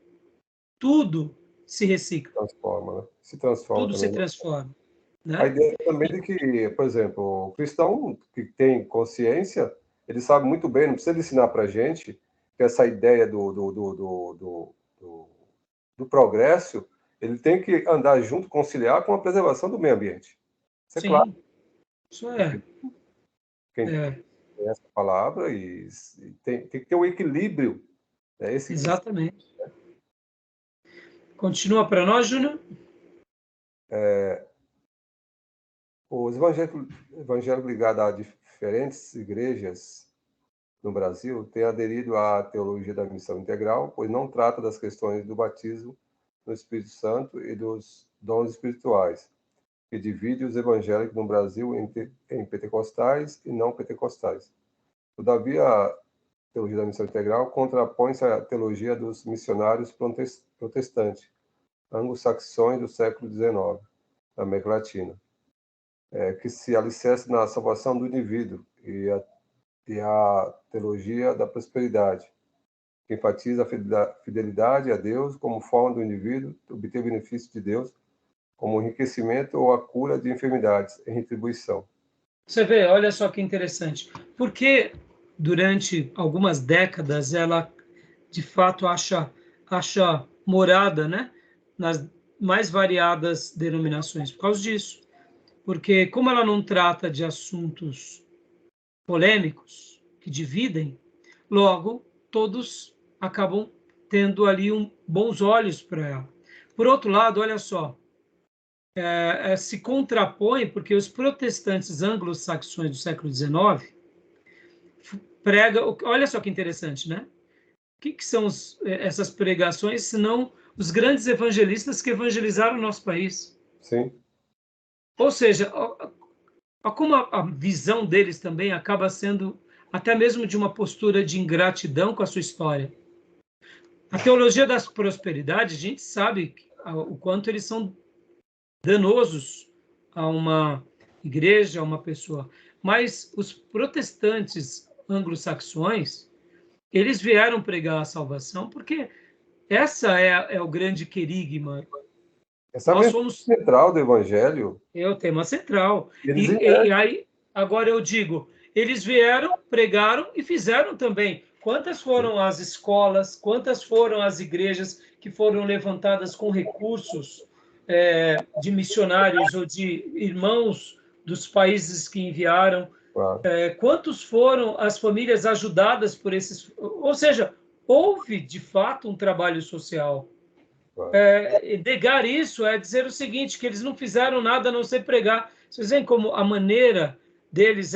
Tudo se recicla. Transforma, né? Se transforma. Tudo também, se transforma. Né? A ideia também de que, por exemplo, o cristão que tem consciência, ele sabe muito bem, não precisa ensinar para a gente que essa ideia do progresso, ele tem que andar junto, conciliar com a preservação do meio ambiente. Isso é claro. Isso é. Quem tem essa palavra e tem que ter um equilíbrio. Né? Exatamente. Continua para nós, Júnior. Os evangélicos ligados a diferentes igrejas no Brasil têm aderido à teologia da missão integral, pois não trata das questões do batismo no Espírito Santo e dos dons espirituais, que divide os evangélicos no Brasil em pentecostais e não pentecostais. Todavia, a teologia da missão integral contrapõe-se à teologia dos missionários protestantes, anglo-saxões do século XIX, na América Latina, que se alicerça na salvação do indivíduo e a teologia da prosperidade, que enfatiza a fidelidade a Deus como forma do indivíduo obter benefício de Deus, como enriquecimento ou a cura de enfermidades em retribuição. Você vê, olha só que interessante. Porque durante algumas décadas ela, de fato, acha morada, né, nas mais variadas denominações? Por causa disso. Porque como ela não trata de assuntos polêmicos, que dividem, logo todos acabam tendo ali bons olhos para ela. Por outro lado, olha só, se contrapõe porque os protestantes anglo-saxões do século XIX pregam, olha só que interessante, né? O que são essas pregações, senão os grandes evangelistas que evangelizaram o nosso país? Sim. Ou seja, como a visão deles também acaba sendo até mesmo de uma postura de ingratidão com a sua história. A teologia da prosperidade, a gente sabe o quanto eles são danosos a uma igreja, a uma pessoa. Mas os protestantes anglo-saxões, eles vieram pregar a salvação porque essa é o grande querigma. Essa é a central do evangelho. É o tema central. E aí, agora eu digo, eles vieram, pregaram e fizeram também. Quantas foram as escolas, quantas foram as igrejas que foram levantadas com recursos de missionários ou de irmãos dos países que enviaram? Claro. Quantos foram as famílias ajudadas por esses... Ou seja, houve, de fato, um trabalho social. Claro. Negar isso é dizer o seguinte, que eles não fizeram nada a não ser pregar. Vocês veem como a maneira deles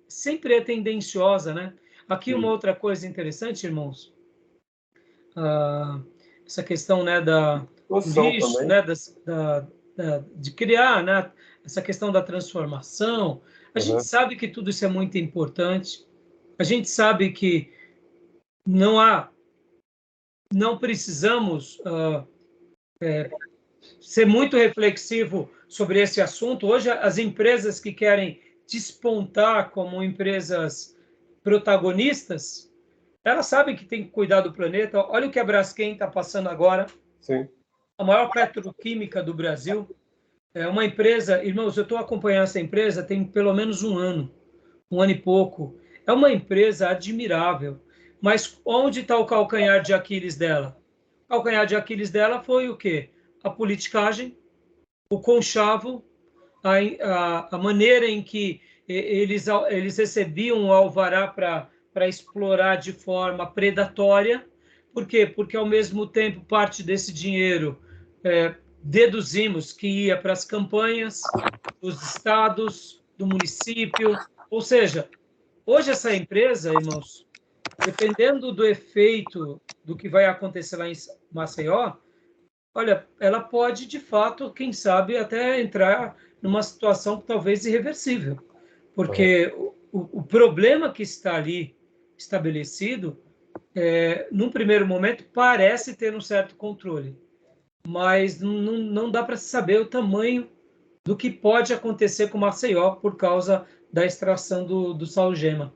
sempre é tendenciosa, né? Aqui uma outra coisa interessante, irmãos, essa questão, né, do Noção lixo, também. né, de criar, né, essa questão da transformação. A gente sabe que tudo isso é muito importante. A gente sabe que não precisamos ser muito reflexivo sobre esse assunto. Hoje, as empresas que querem despontar como empresas protagonistas, elas sabem que tem que cuidar do planeta. Olha o que a Braskem está passando agora. Sim. A maior petroquímica do Brasil. É uma empresa, irmãos, eu estou acompanhando essa empresa tem pelo menos um ano e pouco. É uma empresa admirável. Mas onde está o calcanhar de Aquiles dela? O calcanhar de Aquiles dela foi o quê? A politicagem, o conchavo, a maneira em que eles recebiam o alvará para explorar de forma predatória. Por quê? Porque, ao mesmo tempo, parte desse dinheiro deduzimos que ia para as campanhas dos estados, do município. Ou seja, hoje essa empresa, irmãos, dependendo do efeito do que vai acontecer lá em Maceió, olha, ela pode, de fato, quem sabe, até entrar numa situação talvez irreversível. Porque o problema que está ali estabelecido, num primeiro momento, parece ter um certo controle. Mas não dá para saber o tamanho do que pode acontecer com Maceió por causa da extração do salgema.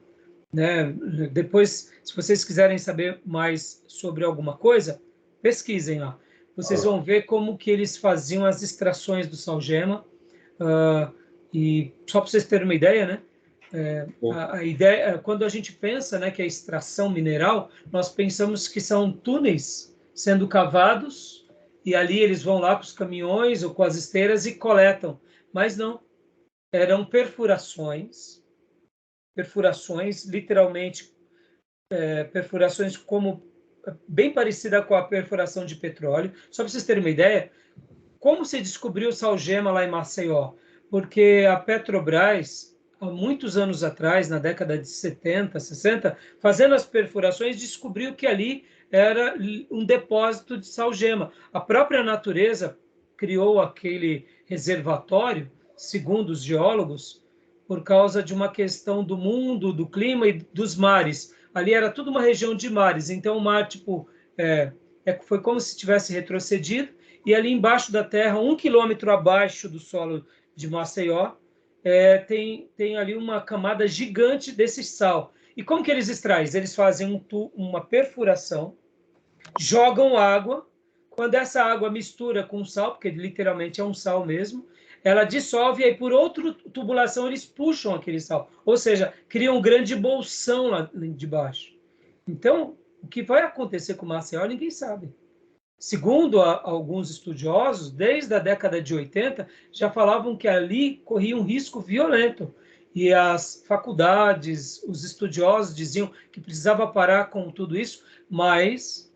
Né? Depois, se vocês quiserem saber mais sobre alguma coisa, pesquisem lá. Vocês vão ver como que eles faziam as extrações do salgema. E só para vocês terem uma ideia, né? A ideia, quando a gente pensa, né, que é extração mineral, nós pensamos que são túneis sendo cavados e ali eles vão lá com os caminhões ou com as esteiras e coletam. Mas não, eram perfurações, literalmente, perfurações como bem parecida com a perfuração de petróleo. Só para vocês terem uma ideia, como se descobriu o salgema lá em Maceió? Porque a Petrobras, há muitos anos atrás, na década de 70, 60, fazendo as perfurações, descobriu que ali era um depósito de salgema. A própria natureza criou aquele reservatório, segundo os geólogos, por causa de uma questão do mundo, do clima e dos mares. Ali era tudo uma região de mares, então o mar foi como se tivesse retrocedido, e ali embaixo da terra, 1 quilômetro abaixo do solo de Maceió, tem ali uma camada gigante desse sal. E como que eles extraem? Eles fazem uma perfuração, jogam água, quando essa água mistura com sal, porque literalmente é um sal mesmo, ela dissolve e aí por outra tubulação eles puxam aquele sal. Ou seja, criam um grande bolsão lá de baixo. Então, o que vai acontecer com Maceió, ninguém sabe. Segundo alguns estudiosos, desde a década de 80, já falavam que ali corria um risco violento. E as faculdades, os estudiosos diziam que precisava parar com tudo isso, mas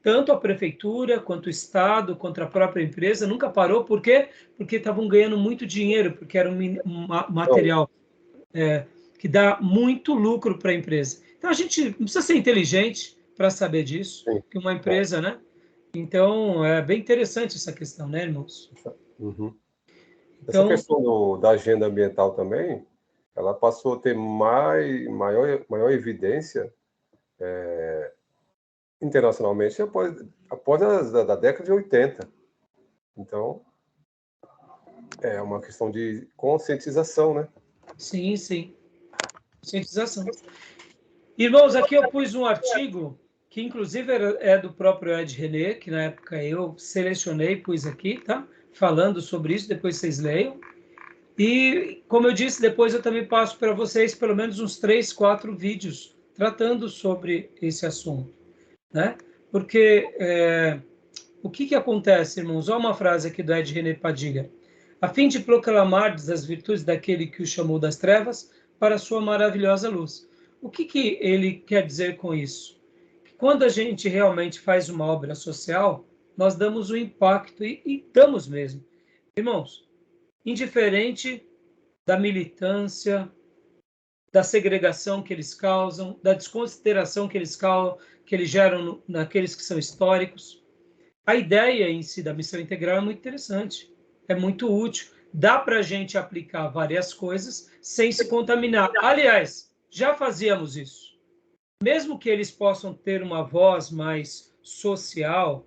tanto a prefeitura, quanto o Estado, quanto a própria empresa nunca parou. Por quê? Porque estavam ganhando muito dinheiro, porque era um material que dá muito lucro para a empresa. Então, a gente não precisa ser inteligente para saber disso, que uma empresa, né? Então, é bem interessante essa questão, né, irmãos? Então, essa Então, questão da agenda ambiental também, ela passou a ter maior evidência internacionalmente após a década de 80. Então, é uma questão de conscientização, né? sim, sim. Conscientização. Irmãos, aqui eu pus um artigo que, inclusive, é do próprio Ed René, que na época eu selecionei, pus aqui, tá? Falando sobre isso, depois vocês leiam. E, como eu disse, depois eu também passo para vocês pelo menos uns 3, 4 vídeos tratando sobre esse assunto, né? Porque o que acontece, irmãos? Olha uma frase aqui do Ed René Padiga. A fim de proclamar as virtudes daquele que o chamou das trevas para a sua maravilhosa luz. O que ele quer dizer com isso? Que quando a gente realmente faz uma obra social, nós damos um impacto, e damos mesmo. Irmãos, indiferente da militância, da segregação que eles causam, da desconsideração que eles geram naqueles que são históricos, a ideia em si da missão integral é muito interessante, é muito útil. Dá para a gente aplicar várias coisas sem se contaminar. Aliás, já fazíamos isso. Mesmo que eles possam ter uma voz mais social,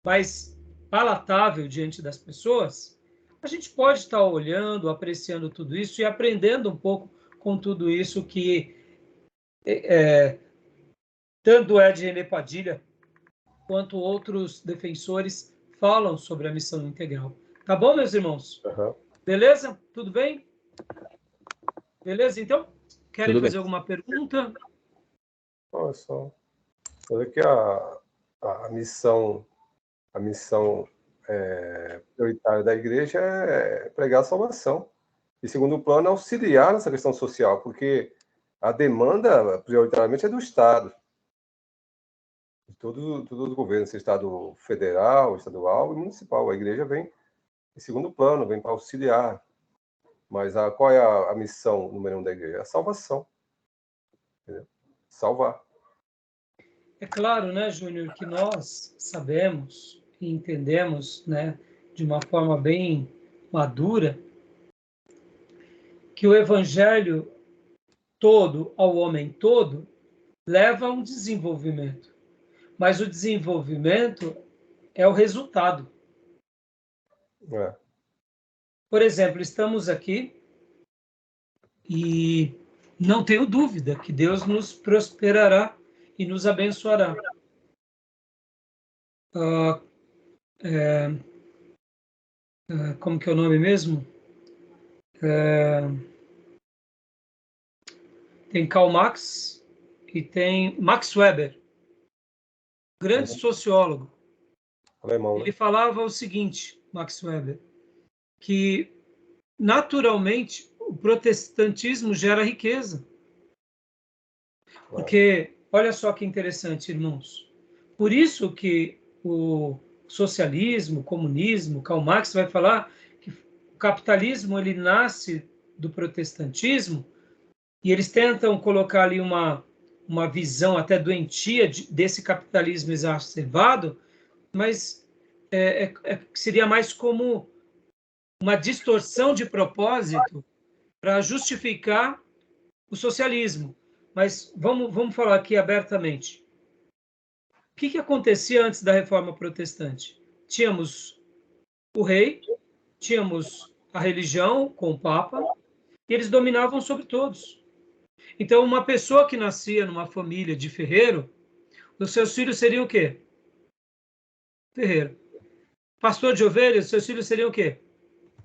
mais palatável diante das pessoas, a gente pode estar olhando, apreciando tudo isso e aprendendo um pouco com tudo isso que tanto Ed René Padilha quanto outros defensores falam sobre a missão integral. Tá bom, meus irmãos? Uhum. Beleza? Tudo bem? Beleza, então? Querem Tudo fazer bem. alguma pergunta? Olha só. Olha que a missão prioritária da igreja é pregar a salvação. E segundo plano, auxiliar nessa questão social, porque a demanda prioritariamente é do Estado. De todos os governos, Estado federal, estadual e municipal. A igreja vem em segundo plano, vem para auxiliar. Mas qual é a missão número 1 da igreja? É a salvação. Entendeu? Salvar. É claro, né, Júnior, que nós sabemos e entendemos, né, de uma forma bem madura, que o evangelho todo ao homem todo leva a um desenvolvimento. Mas o desenvolvimento é o resultado. É. Por exemplo, estamos aqui e não tenho dúvida que Deus nos prosperará e nos abençoará. Como que é o nome mesmo? Tem Karl Marx e tem Max Weber, grande sociólogo. Alemão, Ele né? falava o seguinte, Max Weber, que naturalmente o protestantismo gera riqueza. Porque, olha só que interessante, irmãos. Por isso que o socialismo, o comunismo, Karl Marx vai falar que o capitalismo ele nasce do protestantismo e eles tentam colocar ali uma visão até doentia desse capitalismo exacerbado, mas seria mais como uma distorção de propósito para justificar o socialismo. Mas vamos falar aqui abertamente. O que acontecia antes da Reforma Protestante? Tínhamos o rei, tínhamos a religião com o Papa, e eles dominavam sobre todos. Então, uma pessoa que nascia numa família de ferreiro, os seus filhos seriam o quê? Ferreiro. Pastor de ovelhas, os seus filhos seriam o quê?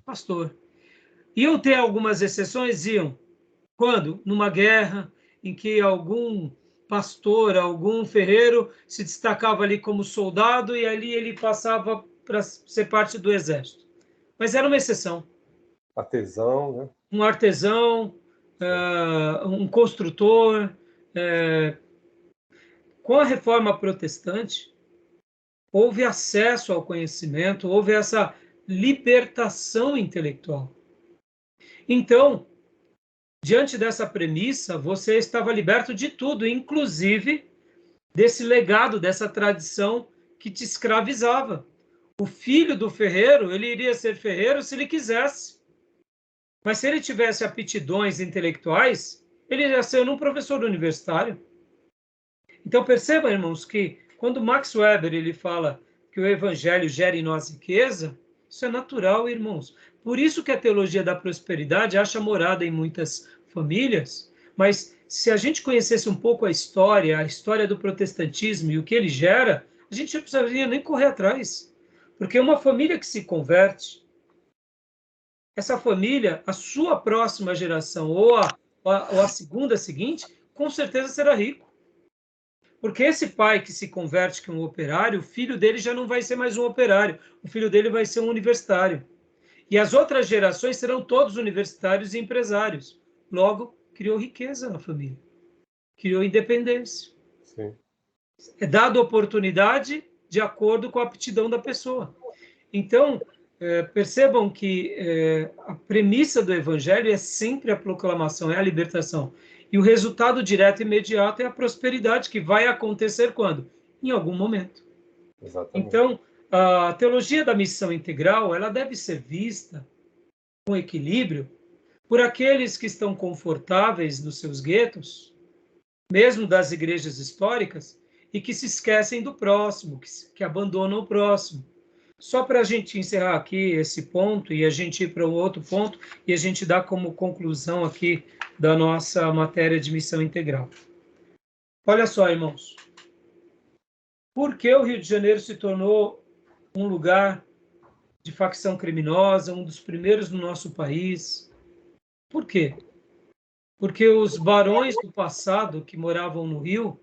Pastor. Iam ter algumas exceções? Iam. Quando? Numa guerra em que algum pastor, algum ferreiro se destacava ali como soldado e ali ele passava para ser parte do exército. Mas era uma exceção. Artesão, né? Um artesão, um construtor. Com a reforma protestante, houve acesso ao conhecimento, houve essa libertação intelectual. Então, diante dessa premissa, você estava liberto de tudo, inclusive desse legado, dessa tradição que te escravizava. O filho do ferreiro, ele iria ser ferreiro se ele quisesse. Mas se ele tivesse aptidões intelectuais, ele iria ser um professor universitário. Então percebam, irmãos, que quando Max Weber ele fala que o evangelho gera em nós riqueza, isso é natural, irmãos. Por isso que a teologia da prosperidade acha morada em muitas famílias, mas se a gente conhecesse um pouco a história do protestantismo e o que ele gera, a gente não precisaria nem correr atrás. Porque uma família que se converte, essa família, a sua próxima geração ou a segunda seguinte, com certeza será rico. Porque esse pai que se converte que é um operário, o filho dele já não vai ser mais um operário, o filho dele vai ser um universitário. E as outras gerações serão todos universitários e empresários. Logo, criou riqueza na família. Criou independência. Sim. É dada oportunidade, de acordo com a aptidão da pessoa. Então, percebam que a premissa do Evangelho é sempre a proclamação, é a libertação. E o resultado direto e imediato é a prosperidade, que vai acontecer quando? Em algum momento. Exatamente. Então, a teologia da missão integral, ela deve ser vista com equilíbrio por aqueles que estão confortáveis nos seus guetos, mesmo das igrejas históricas, e que se esquecem do próximo, que abandonam o próximo. Só para a gente encerrar aqui esse ponto e a gente ir para um outro ponto e a gente dar como conclusão aqui da nossa matéria de missão integral. Olha só, irmãos. Por que o Rio de Janeiro se tornou um lugar de facção criminosa, um dos primeiros no nosso país? Por quê? Porque os barões do passado que moravam no Rio,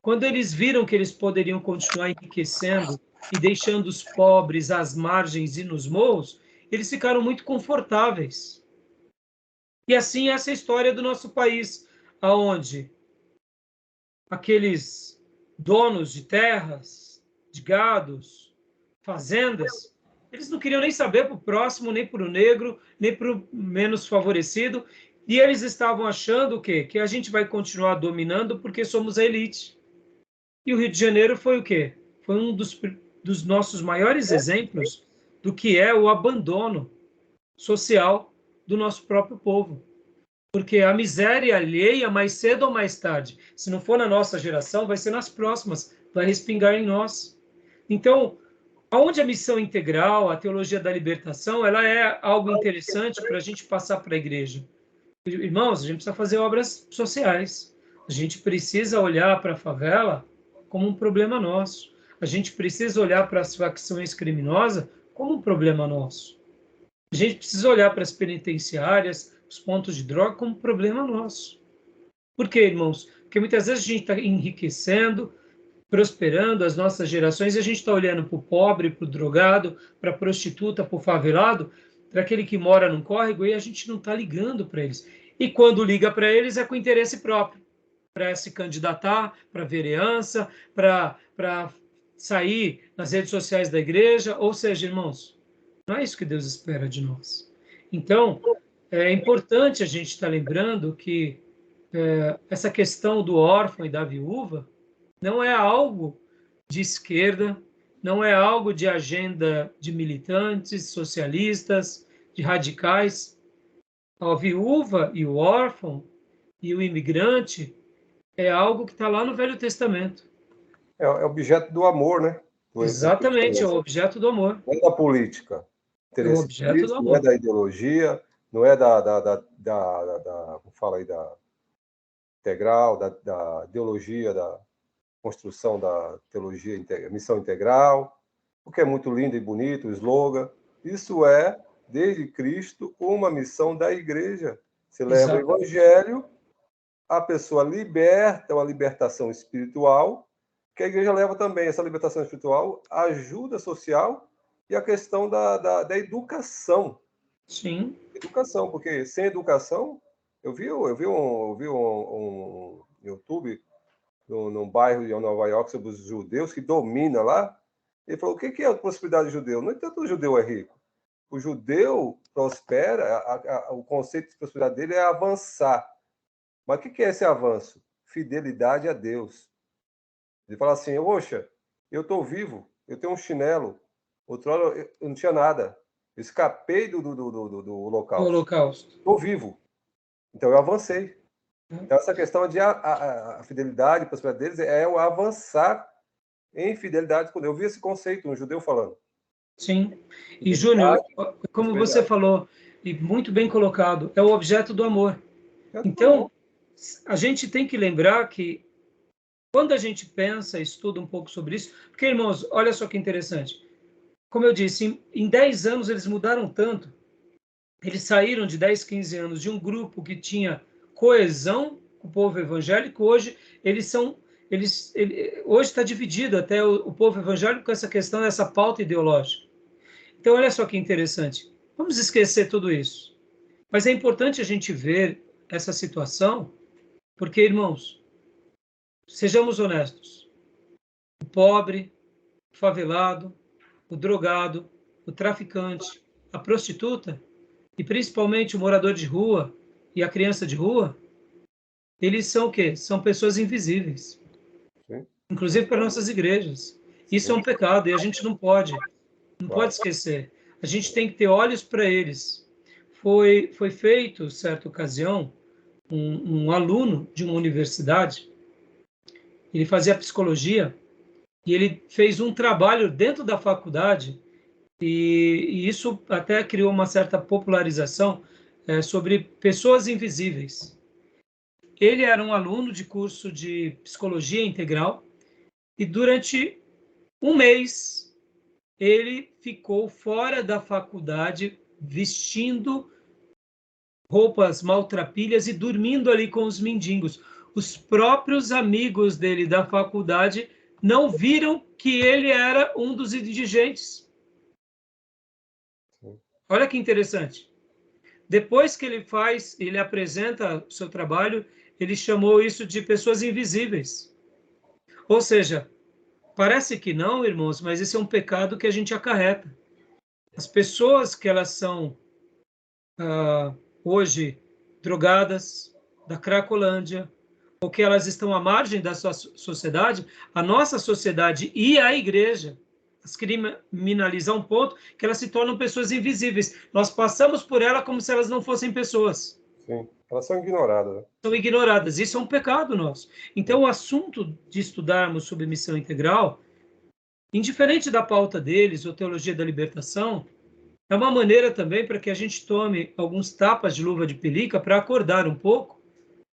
quando eles viram que eles poderiam continuar enriquecendo e deixando os pobres às margens e nos morros, eles ficaram muito confortáveis. E assim essa é a história do nosso país, aonde aqueles donos de terras, de gados, fazendas, eles não queriam nem saber para o próximo, nem para o negro, nem para o menos favorecido, e eles estavam achando o quê? Que a gente vai continuar dominando porque somos a elite. E o Rio de Janeiro foi o quê? Foi um dos nossos maiores exemplos do que é o abandono social do nosso próprio povo. Porque a miséria alheia, mais cedo ou mais tarde, se não for na nossa geração, vai ser nas próximas, vai respingar em nós. Então, aonde a missão integral, a teologia da libertação, ela é algo interessante para a gente passar para a igreja. Irmãos, a gente precisa fazer obras sociais. A gente precisa olhar para a favela como um problema nosso. A gente precisa olhar para as facções criminosas como um problema nosso. A gente precisa olhar para as penitenciárias, os pontos de droga, como um problema nosso. Por quê, irmãos? Porque muitas vezes a gente está enriquecendo, prosperando as nossas gerações, e a gente está olhando para o pobre, para o drogado, para a prostituta, para o favelado, para aquele que mora num córrego, e a gente não está ligando para eles. E quando liga para eles é com interesse próprio, para se candidatar, para vereança, para sair nas redes sociais da igreja. Ou seja, irmãos, não é isso que Deus espera de nós. Então, é importante a gente estar lembrando que essa questão do órfão e da viúva não é algo de esquerda, não é algo de agenda de militantes, socialistas, de radicais. A viúva e o órfão e o imigrante é algo que está lá no Velho Testamento. É objeto do amor, né? Exatamente, é o objeto do amor. Não é da política. É o objeto do amor. Não é da ideologia, não é como fala aí, da integral, da ideologia, da construção da teologia, missão integral, o que é muito lindo e bonito, o slogan. Isso é, desde Cristo, uma missão da igreja. Se leva o evangelho, a pessoa liberta, uma libertação espiritual, que a igreja leva também essa libertação espiritual, a ajuda social e a questão da educação. Sim. Educação, porque sem educação, eu vi um YouTube num bairro de Nova York sobre os judeus que domina lá. Ele falou: o que é a prosperidade judeu? Não é tanto o judeu é rico. O judeu prospera, o conceito de prosperidade dele é avançar. Mas o que é esse avanço? Fidelidade a Deus. Ele fala assim: poxa, eu estou vivo, eu tenho um chinelo, outrora eu não tinha nada, eu escapei do holocausto. Estou vivo, então eu avancei. Então essa questão de a fidelidade, a prosperidade deles é o avançar em fidelidade com Deus. Eu vi esse conceito, um judeu falando. Sim. E, Júnior, como você falou, e muito bem colocado, é o objeto do amor. Então, a gente tem que lembrar que quando a gente pensa, estuda um pouco sobre isso, porque, irmãos, olha só que interessante. Como eu disse, em 10 anos eles mudaram tanto. Eles saíram de 10, 15 anos de um grupo que tinha coesão com o povo evangélico. Hoje hoje está dividido até o povo evangélico com essa questão, essa pauta ideológica. Então, olha só que interessante. Vamos esquecer tudo isso. Mas é importante a gente ver essa situação, porque, irmãos, sejamos honestos. O pobre, o favelado, o drogado, o traficante, a prostituta e principalmente o morador de rua e a criança de rua, eles são o quê? São pessoas invisíveis. Sim. Inclusive para nossas igrejas. Isso é um pecado e a gente não pode esquecer. A gente tem que ter olhos para eles. Foi feito, certa ocasião, um aluno de uma universidade, ele fazia psicologia, e ele fez um trabalho dentro da faculdade, e isso até criou uma certa popularização sobre pessoas invisíveis. Ele era um aluno de curso de psicologia integral, e durante um mês ele ficou fora da faculdade, vestindo roupas maltrapilhas e dormindo ali com os mendigos. Os próprios amigos dele da faculdade não viram que ele era um dos indigentes. Olha que interessante. Depois que ele apresenta o seu trabalho, ele chamou isso de pessoas invisíveis. Ou seja, parece que não, irmãos, mas esse é um pecado que a gente acarreta. As pessoas que elas são hoje drogadas, da Cracolândia, ou que elas estão à margem da sua sociedade, a nossa sociedade e a igreja as criminalizam a um ponto que elas se tornam pessoas invisíveis. Nós passamos por ela como se elas não fossem pessoas. Sim, elas são ignoradas. Né? São ignoradas. Isso é um pecado nosso. Então, o assunto de estudarmos sobre missão integral, indiferente da pauta deles, ou teologia da libertação, é uma maneira também para que a gente tome alguns tapas de luva de pelica para acordar um pouco,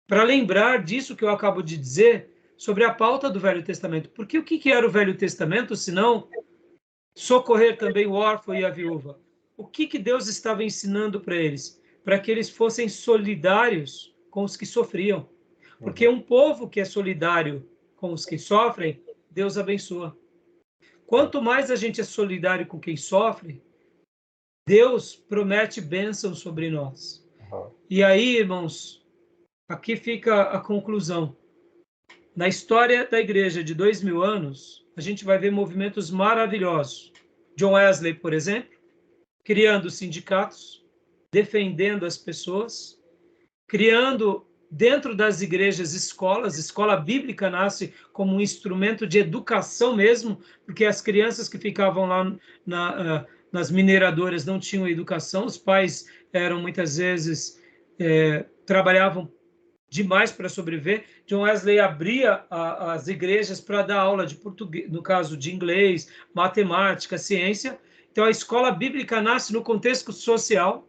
para lembrar disso que eu acabo de dizer sobre a pauta do Velho Testamento. Porque o que era o Velho Testamento, senão socorrer também o órfão e a viúva? O que Deus estava ensinando para eles? Para que eles fossem solidários com os que sofriam. Porque um povo que é solidário com os que sofrem, Deus abençoa. Quanto mais a gente é solidário com quem sofre, Deus promete bênção sobre nós. E aí, irmãos, aqui fica a conclusão. Na história da igreja de 2000 anos, a gente vai ver movimentos maravilhosos. John Wesley, por exemplo, criando sindicatos, defendendo as pessoas, criando dentro das igrejas escolas. Escola bíblica nasce como um instrumento de educação mesmo, porque as crianças que ficavam lá nas mineradoras não tinham educação, os pais eram muitas vezes, trabalhavam demais para sobreviver. John Wesley abria as igrejas para dar aula de português, no caso de inglês, matemática, ciência. Então a escola bíblica nasce no contexto social.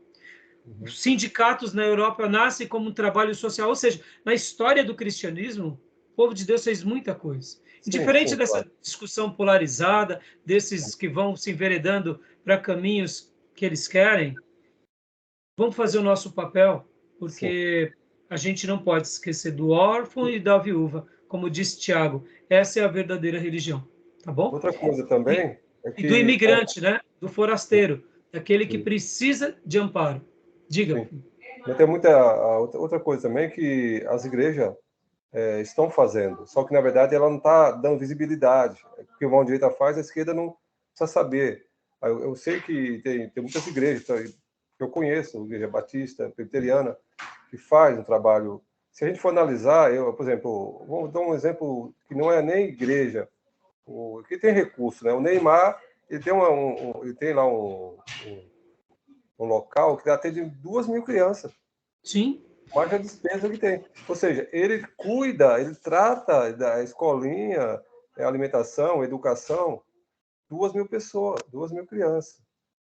Os sindicatos na Europa nascem como um trabalho social, ou seja, na história do cristianismo, o povo de Deus fez muita coisa. Diferente dessa discussão polarizada, desses que vão se enveredando para caminhos que eles querem, vamos fazer o nosso papel, porque a gente não pode esquecer do órfão e da viúva, como disse Tiago. Essa é a verdadeira religião, tá bom? Outra coisa também é que... E do imigrante, né? Do forasteiro, daquele que precisa de amparo. Diga. Mas tem outra coisa também que as igrejas estão fazendo, só que na verdade ela não está dando visibilidade. O que a mão direita faz, a esquerda não precisa saber. Eu sei que tem muitas igrejas que eu conheço, igreja batista, presbiteriana, que faz um trabalho. Se a gente for analisar, por exemplo, vamos dar um exemplo que não é nem igreja, que tem recurso, né? O Neymar, ele tem ele tem lá um local que atende 2.000 crianças. Sim. Mais a despesa que tem. Ou seja, ele cuida, ele trata da escolinha, alimentação, educação, 2.000 pessoas, 2.000 crianças.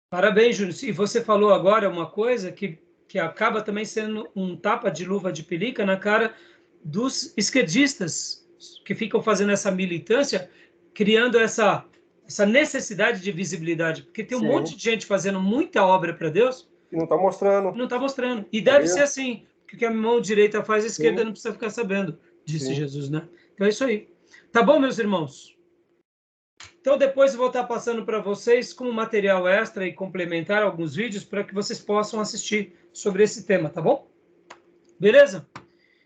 Parabéns, Júnior. E você falou agora uma coisa que acaba também sendo um tapa de luva de pelica na cara dos esquerdistas que ficam fazendo essa militância, criando essa necessidade de visibilidade, porque tem um monte de gente fazendo muita obra para Deus e não está mostrando. Não está mostrando. E deve ser assim, porque o que a mão direita faz, a esquerda não precisa ficar sabendo, disse Jesus, né? Então é isso aí. Tá bom, meus irmãos? Então depois eu vou estar passando para vocês como material extra e complementar alguns vídeos para que vocês possam assistir sobre esse tema, tá bom? Beleza?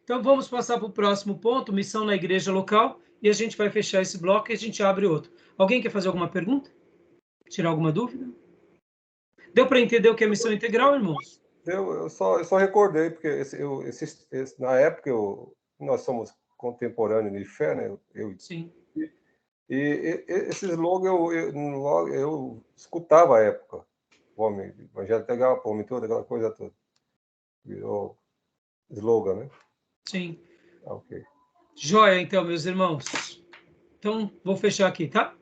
Então vamos passar para o próximo ponto, missão na igreja local. e a gente vai fechar esse bloco e a gente abre outro. Alguém quer fazer alguma pergunta? Tirar alguma dúvida? Deu para entender o que é missão integral, irmãos? Eu só recordei, porque na época nós somos contemporâneos de fé, né? Sim. E esse slogan eu escutava à época. Homem, Evangelho Integral, Homem toda, aquela coisa toda. Virou slogan, né? Sim. Ok. Joia, então, meus irmãos. Então, vou fechar aqui, tá?